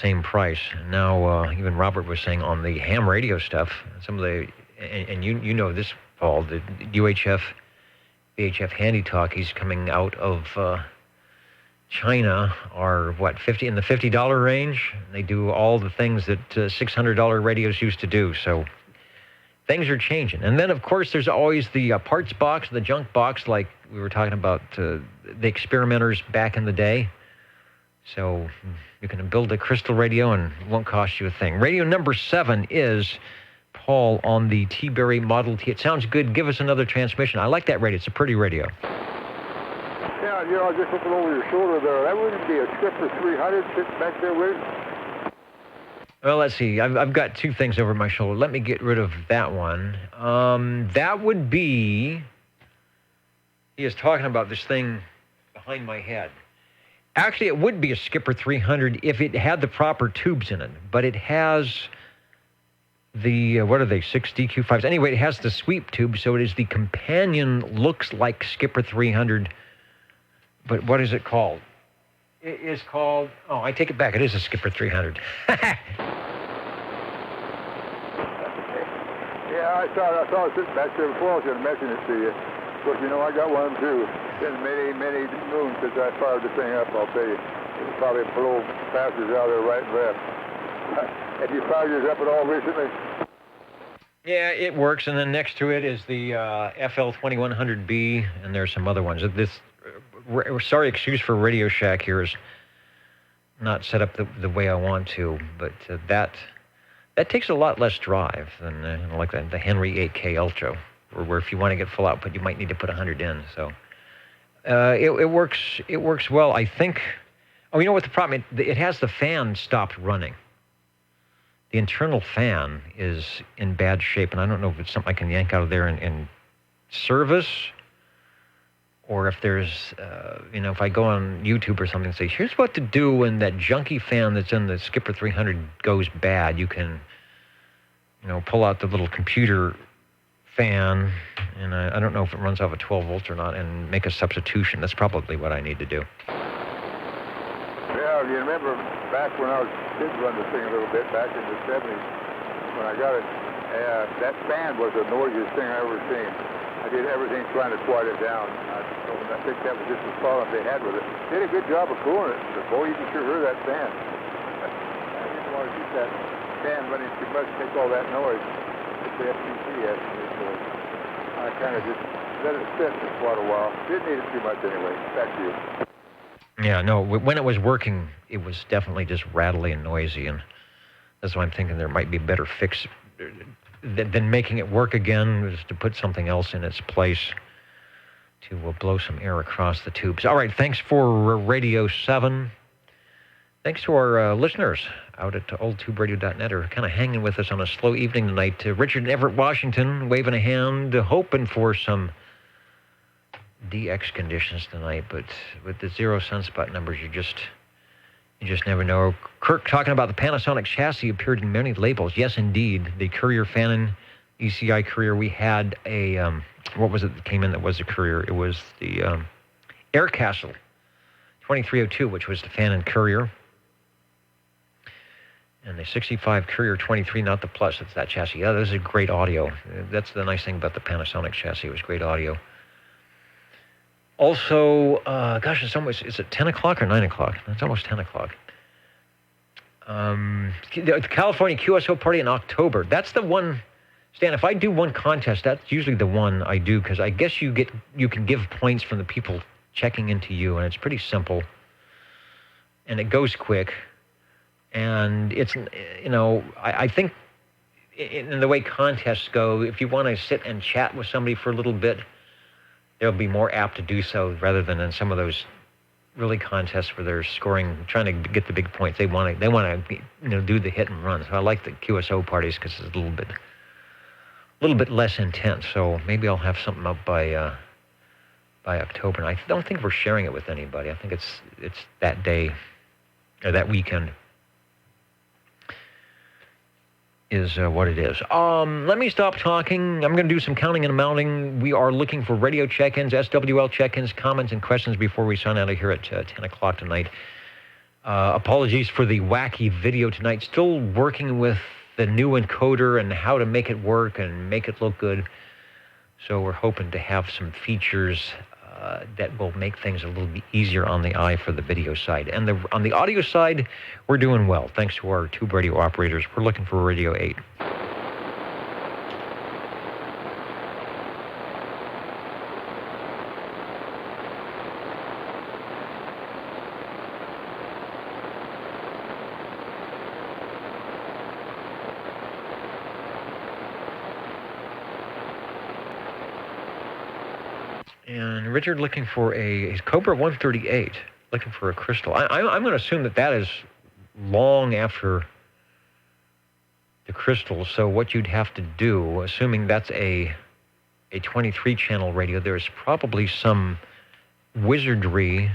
same price. Now, even Robert was saying on the ham radio stuff, some of the, and you know this, Paul, the UHF, VHF Handy Talkies coming out of China are, in the $50 range? They do all the things that $600 radios used to do, so things are changing. And then, of course, there's always the parts box, the junk box, like we were talking about the experimenters back in the day. So you can build a crystal radio and it won't cost you a thing. Radio number 7 is, Paul, on the T-Berry Model T. It sounds good. Give us another transmission. I like that radio. It's a pretty radio. Yeah, just looking over your shoulder there. That wouldn't be a Skipper 300 sitting back there with you? Well, let's see. I've got two things over my shoulder. Let me get rid of that one. That would be... He is talking about this thing behind my head. Actually, it would be a Skipper 300 if it had the proper tubes in it, but it has the, 6 DQ5s? Anyway, it has the sweep tube, so it is the companion, looks like Skipper 300, but what is it called? It is called, I take it back, it is a Skipper 300. Yeah, I saw it sitting back there before. I was going to mention it to you. But I got one too. It's been many, many moons since I fired the thing up, I'll tell you. There's probably blow passers out there right and left. Have you fired yours up at all recently? Yeah, it works. And then next to it is the FL2100B, and there's some other ones. Sorry, excuse for Radio Shack here is not set up the way I want to, but that takes a lot less drive than like the Henry 8K Ultra, where if you want to get full output, you might need to put 100 in. So it works well, I think. Oh, you know what the problem is? It has the fan stopped running. The internal fan is in bad shape, and I don't know if it's something I can yank out of there and service, or if there's, if I go on YouTube or something and say, here's what to do when that junky fan that's in the Skipper 300 goes bad, you can, pull out the little computer fan, and I don't know if it runs off of 12 volts or not, and make a substitution. That's probably what I need to do. Yeah, you remember back when I did run the thing a little bit, back in the 70s, when I got it, that fan was the noisiest thing I ever seen. I did everything trying to quiet it down. I think that was just the problem they had with it. Did a good job of cooling it, but boy, you can sure hear that fan. I didn't want to keep that fan running too much, make all that noise. It's the FCC estimate, so I kind of just let it sit for quite a while. Didn't need it too much anyway. Back to you. Yeah, no, when it was working, it was definitely just rattly and noisy, and that's why I'm thinking there might be a better fix than making it work again, is to put something else in its place to blow some air across the tubes. All right, thanks for Radio 7. Thanks to our listeners out at oldtuberadio.net who are kind of hanging with us on a slow evening tonight. Richard in Everett, Washington, waving a hand, hoping for some DX conditions tonight, but with the 0 sunspot numbers, you just never know. Kirk talking about the Panasonic chassis appeared in many labels. Yes, indeed. The Courier Fanon ECI Courier. We had a, what was it that came in that was a Courier? It was the Aircastle 2302, which was the Fanon Courier. And the 65 Courier 23, not the Plus, it's that chassis. Yeah, this is great audio. That's the nice thing about the Panasonic chassis. It was great audio. Also, gosh, it's almost, is it 10 o'clock or 9 o'clock? It's almost 10 o'clock. The California QSO party in October. That's the one, Stan, if I do one contest, that's usually the one I do, because I guess you can give points from the people checking into you, and it's pretty simple. And it goes quick. And it's, I think in the way contests go, if you want to sit and chat with somebody for a little bit, they'll be more apt to do so rather than in some of those really contests where they're scoring, trying to get the big points. They want to do the hit and run. So I like the QSO parties because it's a little bit less intense. So maybe I'll have something up by October. And I don't think we're sharing it with anybody. I think it's that day or that weekend is what it is. Let me stop talking. I'm going to do some counting and amounting. We are looking for radio check-ins, SWL check-ins, comments, and questions before we sign out of here at 10 o'clock tonight. Apologies for the wacky video tonight. Still working with the new encoder and how to make it work and make it look good. So we're hoping to have some features that will make things a little bit easier on the eye for the video side. And on the audio side, we're doing well, thanks to our tube radio operators. We're looking for Radio 8. And Richard looking for a Cobra 138, looking for a crystal. I'm going to assume that is long after the crystal. So what you'd have to do, assuming that's a 23-channel radio, there's probably some wizardry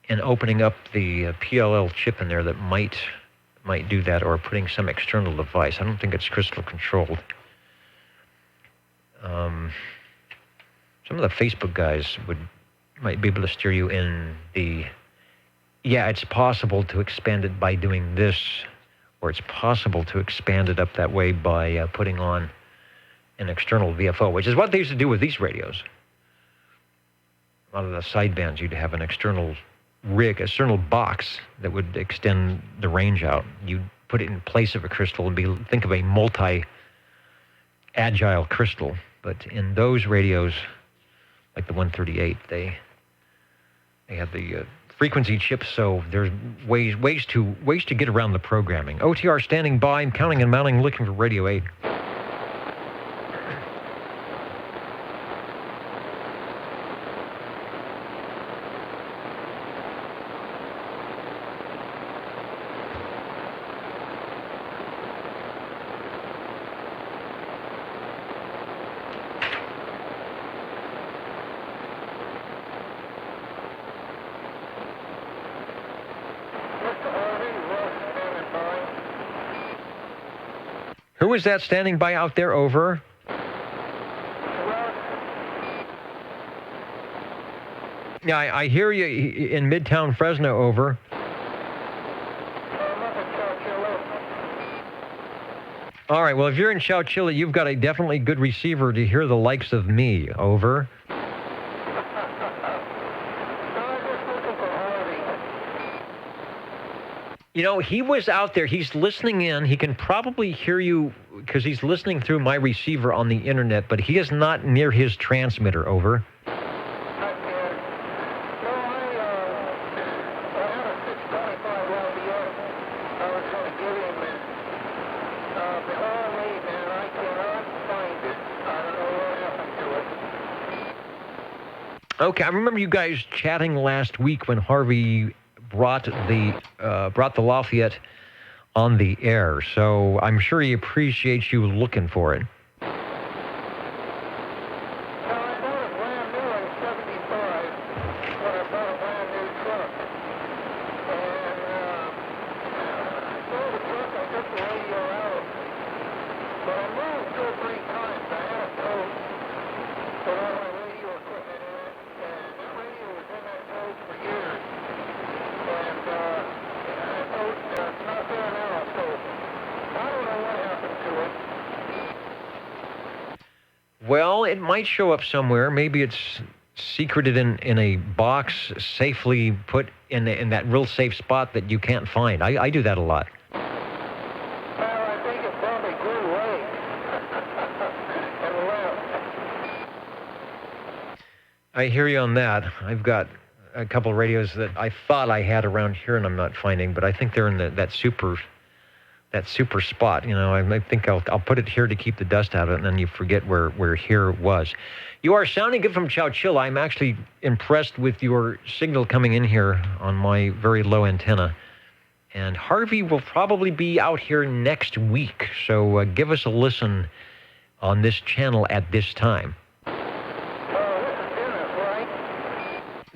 in opening up the PLL chip in there that might do that, or putting some external device. I don't think it's crystal controlled. Some of the Facebook guys might be able to steer you in it's possible to expand it by doing this, or it's possible to expand it up that way by putting on an external VFO, which is what they used to do with these radios. A lot of the sidebands, you'd have an external rig, external box that would extend the range out. You'd put it in place of a crystal and think of a multi-agile crystal. But in those radios, like the 138, they have the frequency chips, so there's ways to get around the programming. OTR standing by, I'm counting and mounting, looking for Radio 8. Who is that standing by out there? Over. Yeah, I hear you in Midtown Fresno. Over. All right, well, if you're in Chowchilla, you've got a definitely good receiver to hear the likes of me. Over. He was out there. He's listening in. He can probably hear you because he's listening through my receiver on the internet, but he is not near his transmitter. Over. Okay, I remember you guys chatting last week when Harvey brought the Lafayette on the air, so I'm sure he appreciates you looking for it. Well, it might show up somewhere. Maybe it's secreted in a box, safely put in that real safe spot that you can't find. I do that a lot. Well, I think it probably grew away and left. I hear you on that. I've got a couple of radios that I thought I had around here and I'm not finding, but I think they're in that super spot. You know, I think I'll put it here to keep the dust out of it, and then you forget where here was. You are sounding good from Chowchilla. I'm actually impressed with your signal coming in here on my very low antenna. And Harvey will probably be out here next week, so give us a listen on this channel at this time.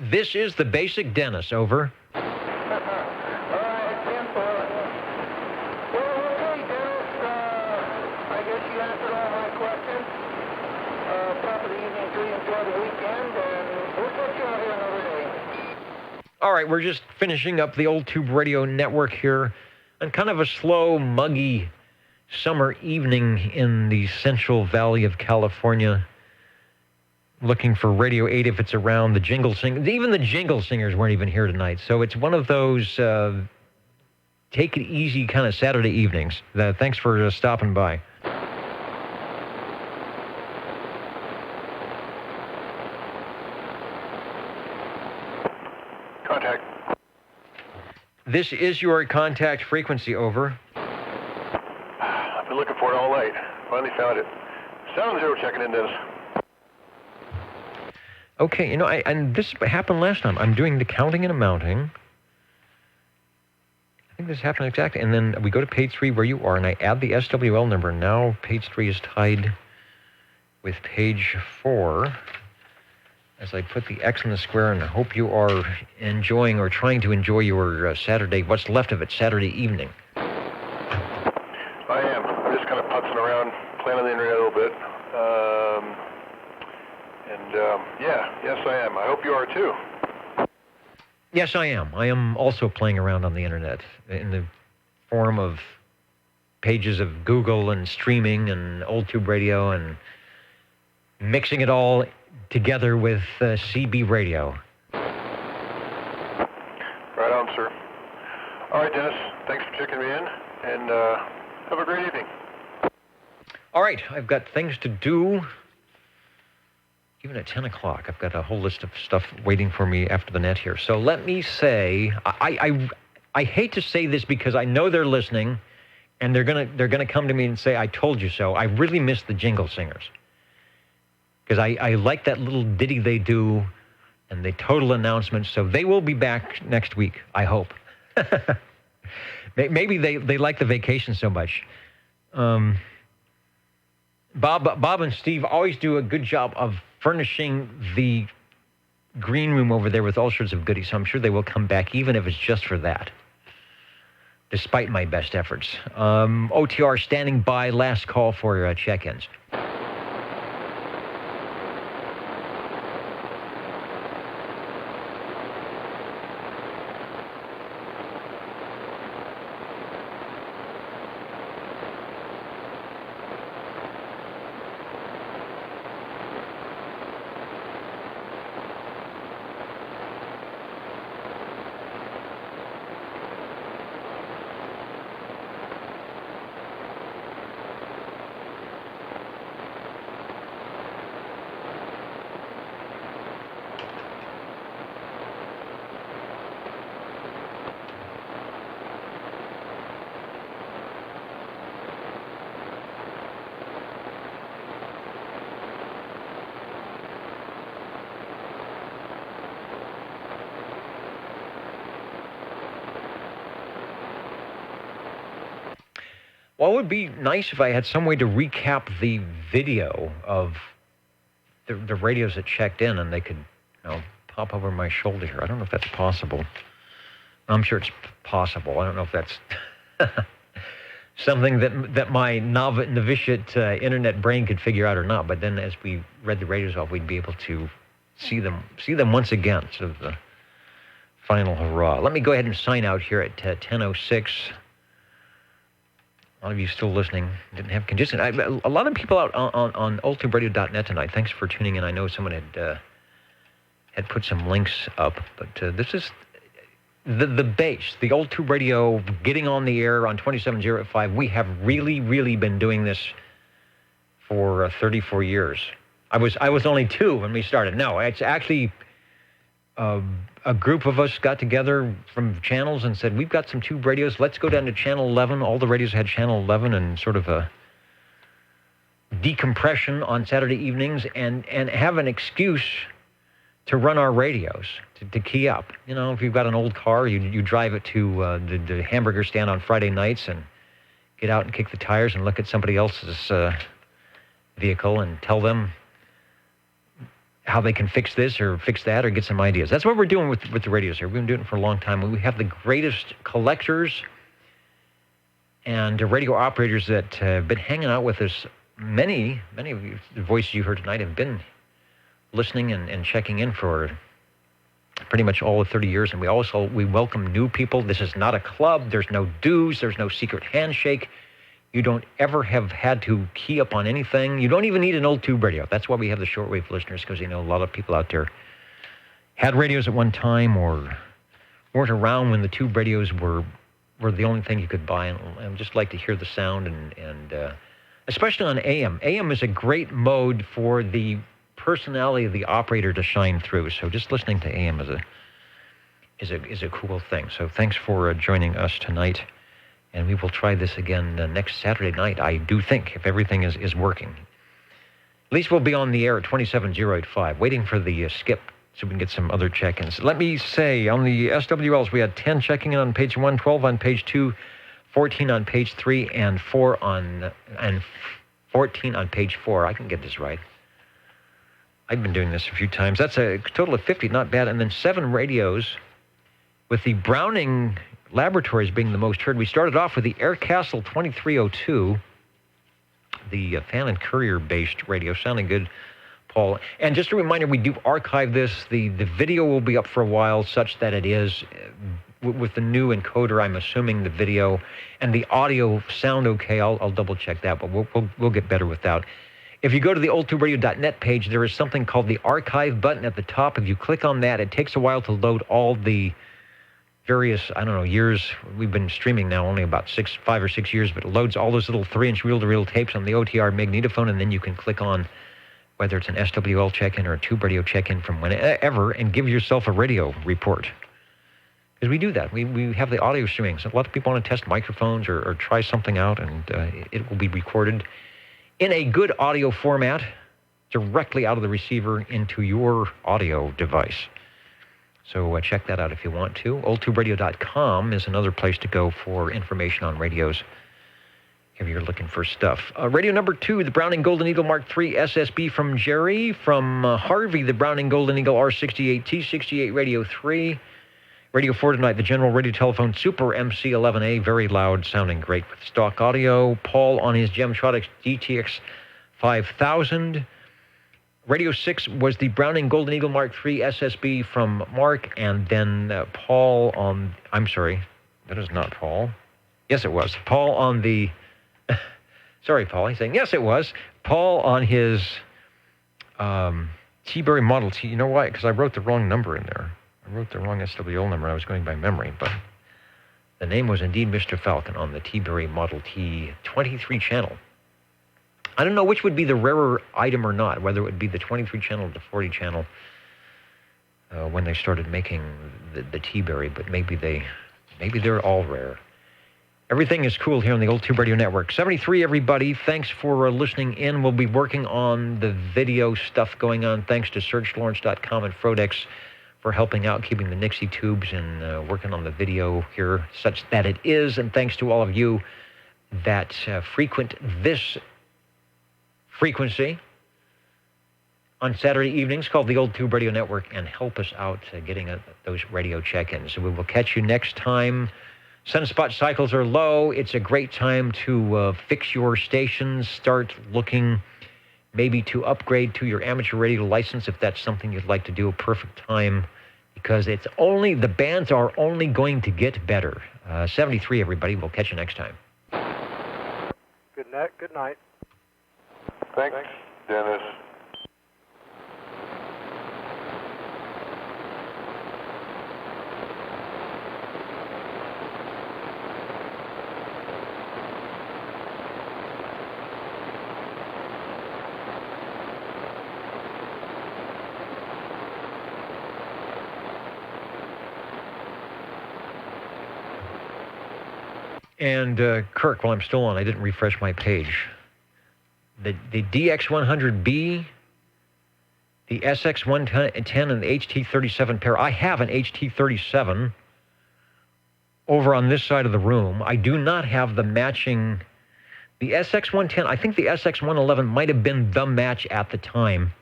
This is the basic Dennis, over. All right, we're just finishing up the Old Tube Radio Network here on kind of a slow, muggy summer evening in the Central Valley of California. Looking for Radio 8 if it's around. The jingle singers, even the jingle singers weren't even here tonight. So it's one of those take it easy kind of Saturday evenings. Thanks for stopping by. Contact. This is your contact frequency, over. I've been looking for it all night. Finally found it. Sound zero checking in, Dennis. Okay, you know, and this happened last time. I'm doing the counting and amounting. I think this happened exactly. And then we go to page 3 where you are, and I add the SWL number. Now page 3 is tied with page 4. As I put the X in the square, and I hope you are enjoying or trying to enjoy your Saturday, what's left of it, Saturday evening. I am. I'm just kind of putzing around, playing on the internet a little bit. Yes, I am. I hope you are too. Yes, I am. I am also playing around on the internet in the form of pages of Google and streaming and Old Tube Radio and mixing it all together with CB Radio. Right on, sir. All right, Dennis. Thanks for checking me in, and have a great evening. All right, I've got things to do. Even at 10 o'clock, I've got a whole list of stuff waiting for me after the net here. So let me say, I hate to say this because I know they're listening, and they're gonna come to me and say, "I told you so." I really miss the jingle singers because I like that little ditty they do, and the total announcements. So they will be back next week, I hope. Maybe they like the vacation so much. Bob and Steve always do a good job of furnishing the green room over there with all sorts of goodies. So I'm sure they will come back, even if it's just for that, despite my best efforts. OTR standing by, last call for check-ins. Well, it would be nice if I had some way to recap the video of the radios that checked in, and they could, pop over my shoulder here. I don't know if that's possible. I'm sure it's possible. I don't know if that's something that my novitiate internet brain could figure out or not. But then, as we read the radios off, we'd be able to see them once again. Sort of the final hurrah. Let me go ahead and sign out here at 10:06. A lot of you still listening didn't have congestion. A lot of people out on oldtubradio.net tonight. Thanks for tuning in. I know someone had put some links up, but this is the base, the Old Tube Radio getting on the air on 27085. We have really, really been doing this for 34 years. I was only 2 when we started. No, it's actually a group of us got together from channels and said, we've got some tube radios. Let's go down to channel 11. All the radios had channel 11 and sort of a decompression on Saturday evenings and have an excuse to run our radios, to key up. You know, if you've got an old car, you drive it to the hamburger stand on Friday nights and get out and kick the tires and look at somebody else's vehicle and tell them how they can fix this or fix that or get some ideas. That's what we're doing with the radios here. We've been doing it for a long time. We have the greatest collectors and radio operators that have been hanging out with us. Many of you, the voices you heard tonight, have been listening and checking in for pretty much all of 30 years. And we welcome new people. This is not a club. There's no dues. There's no secret handshake. You don't ever have had to key up on anything. You don't even need an old tube radio. That's why we have the shortwave listeners, because a lot of people out there had radios at one time or weren't around when the tube radios were the only thing you could buy. And just like to hear the sound and especially on AM. AM is a great mode for the personality of the operator to shine through. So just listening to AM is a cool thing. So thanks for joining us tonight. And we will try this again next Saturday night, I do think, if everything is working. At least we'll be on the air at 27085, waiting for the skip so we can get some other check-ins. Let me say, on the SWLs, we had 10 checking in on page 1, 12 on page 2, 14 on page 3, and 14 on page 4. I can get this right. I've been doing this a few times. That's a total of 50, not bad. And then 7 radios, with the Browning Laboratories being the most heard. We started off with the Aircastle 2302, the Fan and Courier-based radio. Sounding good, Paul. And just a reminder, we do archive this. The video will be up for a while, such that it is, with the new encoder, I'm assuming the video and the audio sound okay. I'll double-check that, but we'll get better with that. If you go to the oldtuberadio.net page, there is something called the archive button at the top. If you click on that, it takes a while to load all the various, years. We've been streaming now only about 5 or 6 years, but it loads all those little 3-inch reel-to-reel tapes on the OTR magnetophone, and then you can click on whether it's an SWL check-in or a tube radio check-in from whenever and give yourself a radio report. Because we do that. We have the audio streaming. So a lot of people want to test microphones or try something out, and it will be recorded in a good audio format directly out of the receiver into your audio device. So check that out if you want to. oldtuberadio.com is another place to go for information on radios if you're looking for stuff. Radio number 2, the Browning Golden Eagle Mark III SSB from Jerry. From Harvey, the Browning Golden Eagle R68 T68 Radio 3. Radio 4 tonight, the General Radio Telephone Super MC11A. Very loud, sounding great with stock audio. Paul on his Gemtronics GTX 5000. Radio 6 was the Browning Golden Eagle Mark III SSB from Mark, and then Paul on... I'm sorry, that is not Paul. Yes, it was. Paul on the... Sorry, Paul. He's saying, yes, it was. Paul on his T-Berry Model T. You know why? Because I wrote the wrong number in there. I wrote the wrong SWL number. I was going by memory, but the name was indeed Mr. Falcon on the T-Berry Model T 23 channel. I don't know which would be the rarer item or not, whether it would be the 23 channel or the 40 channel when they started making the T-Berry, but maybe they're all rare. Everything is cool here on the Old Tube Radio Network. 73, everybody. Thanks for listening in. We'll be working on the video stuff going on. Thanks to SearchLawrence.com and Frodex for helping out, keeping the Nixie tubes and working on the video here such that it is. And thanks to all of you that frequent this frequency on Saturday evenings called the Old Tube Radio Network and help us out getting those radio check-ins. So we will catch you next time. Sunspot cycles are low. It's a great time to fix your stations, start looking maybe to upgrade to your amateur radio license if that's something you'd like to do. A perfect time because the bands are only going to get better. 73, everybody. We'll catch you next time. Good night. Thanks, Dennis. And Kirk, while I'm still on, I didn't refresh my page. The DX100B, the SX110, and the HT37 pair. I have an HT37 over on this side of the room. I do not have the matching. The SX110, I think the SX111 might have been the match at the time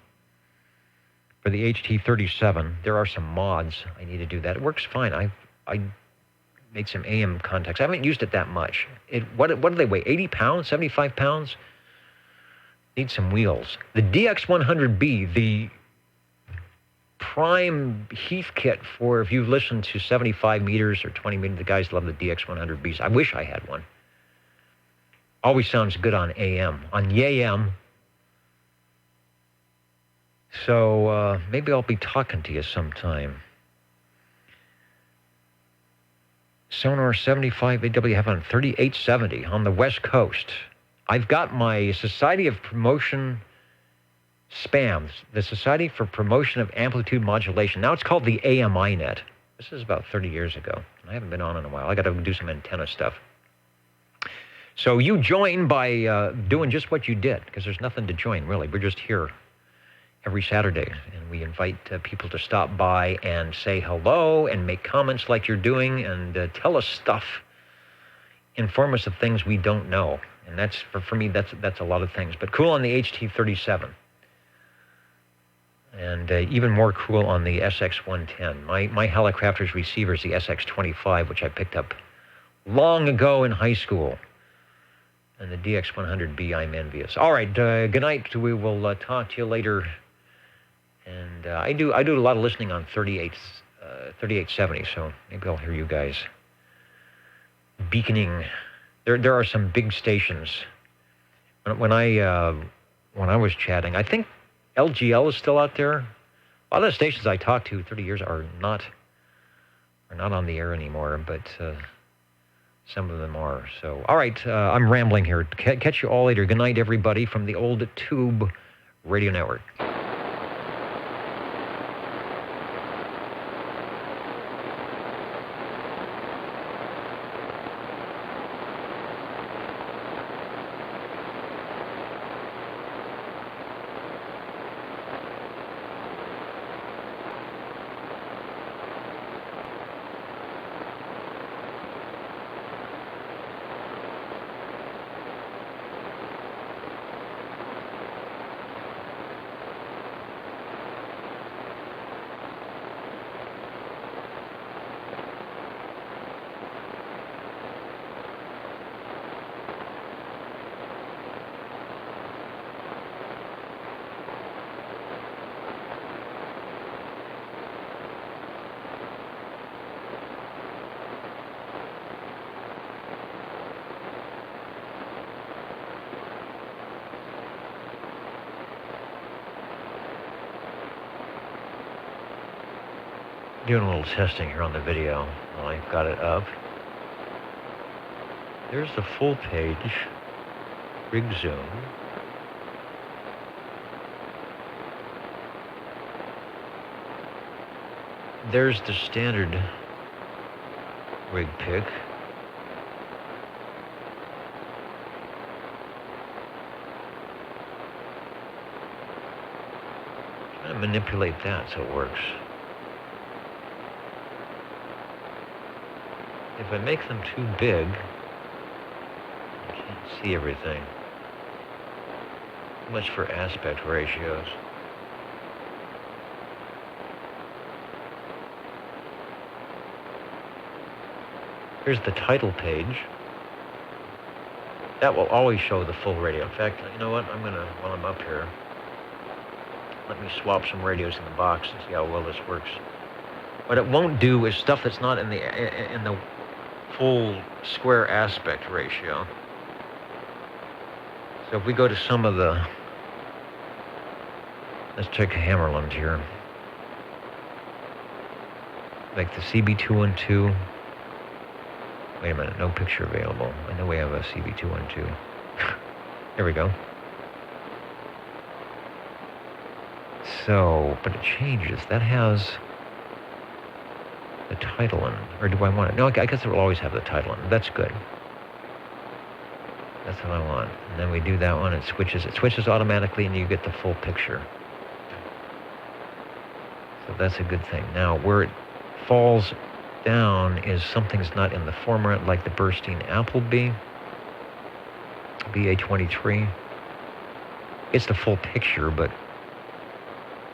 for the HT37. There are some mods. I need to do that. It works fine. I made some AM contacts. I haven't used it that much. What do they weigh? 80 pounds? 75 pounds? Need some wheels. The DX100B, the prime Heath kit for if you listen to 75 meters or 20 meters, the guys love the DX100Bs. I wish I had one. Always sounds good on AM. On YAM. So maybe I'll be talking to you sometime. Sonar 75 AWF on 3870 on the West Coast. I've got my Society of Promotion SPAMs, the Society for Promotion of Amplitude Modulation. Now it's called the AMI-NET. This is about 30 years ago. I haven't been on in a while. I got to do some antenna stuff. So you join by doing just what you did, because there's nothing to join, really. We're just here every Saturday, and we invite people to stop by and say hello and make comments like you're doing and tell us stuff, inform us of things we don't know. And that's, for me, that's a lot of things. But cool on the HT37. And even more cool on the SX110. My Helicrafters receiver is the SX25, which I picked up long ago in high school. And the DX100B, I'm envious. All right, good night. We will talk to you later. And I do a lot of listening on 3870, so maybe I'll hear you guys beaconing. There are some big stations. When I was chatting, I think LGL is still out there. A lot of the stations I talked to 30 years are not on the air anymore, but some of them are. So, all right, I'm rambling here. Catch you all later. Good night, everybody, from the Old Tube Radio Network. Doing a little testing here on the video while I've got it up. There's the full page, rig zoom. There's the standard rig pick. Trying to manipulate that so it works. If I make them too big, I see everything. Too much for aspect ratios. Here's the title page. That will always show the full radio. In fact, you know what? While I'm up here, let me swap some radios in the box and see how well this works. What it won't do is stuff that's not in the full square aspect ratio. So if we go to some of the, let's check Hammerland here. Like the CB212. Wait a minute, no picture available. I know we have a CB212. There we go. So, but it changes. That has the title in, or do I want it? No, I guess it will always have the title in. That's good. That's what I want. And then we do that one, it switches automatically and you get the full picture. So that's a good thing. Now, where it falls down is something's not in the format, like the Burstein Appleby BA23. It's the full picture, but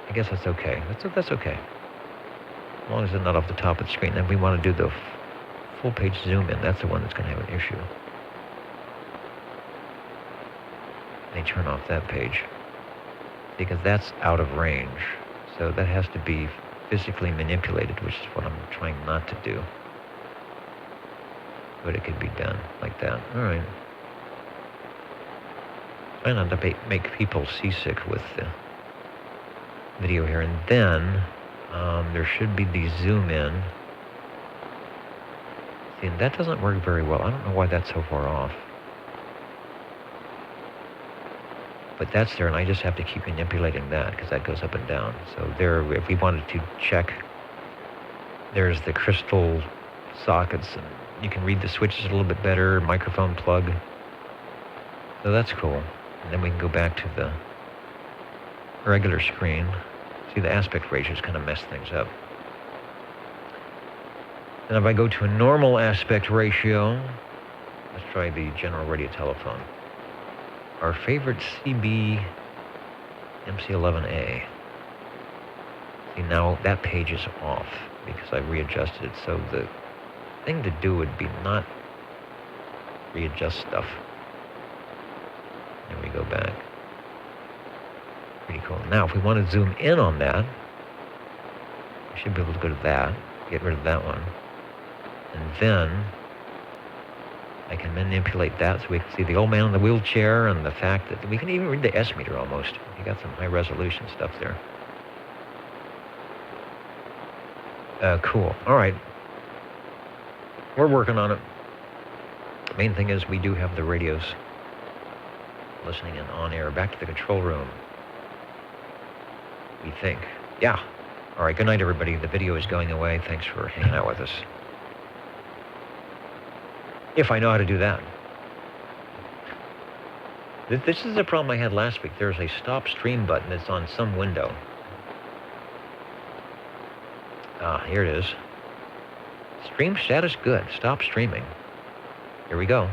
I guess that's okay. That's okay. As long as it's not off the top of the screen. Then we want to do the full page zoom in. That's the one that's going to have an issue. They turn off that page because that's out of range. So that has to be physically manipulated, which is what I'm trying not to do. But it could be done like that. All right. Try not to make people seasick with the video here. And then there should be the zoom in. See, and that doesn't work very well. I don't know why that's so far off. But that's there, and I just have to keep manipulating that because that goes up and down. So there, if we wanted to check, there's the crystal sockets, and you can read the switches a little bit better, microphone plug. So that's cool. And then we can go back to the regular screen. See, the aspect ratios kind of mess things up. And if I go to a normal aspect ratio, let's try the general radio telephone. Our favorite CB MC11A. See, now that page is off because I readjusted it. So the thing to do would be not readjust stuff. And we go back. Pretty cool. Now, if we want to zoom in on that, we should be able to go to that, get rid of that one, and then I can manipulate that so we can see the old man in the wheelchair and the fact that we can even read the S meter almost. You got some high resolution stuff there. Cool. All right. We're working on it. The main thing is we do have the radios listening in on air. Back to the control room. We think. Yeah. All right. Good night, everybody. The video is going away. Thanks for hanging out with us. If I know how to do that. This is a problem I had last week. There's a stop stream button that's on some window. Here it is. Stream status good. Stop streaming. Here we go.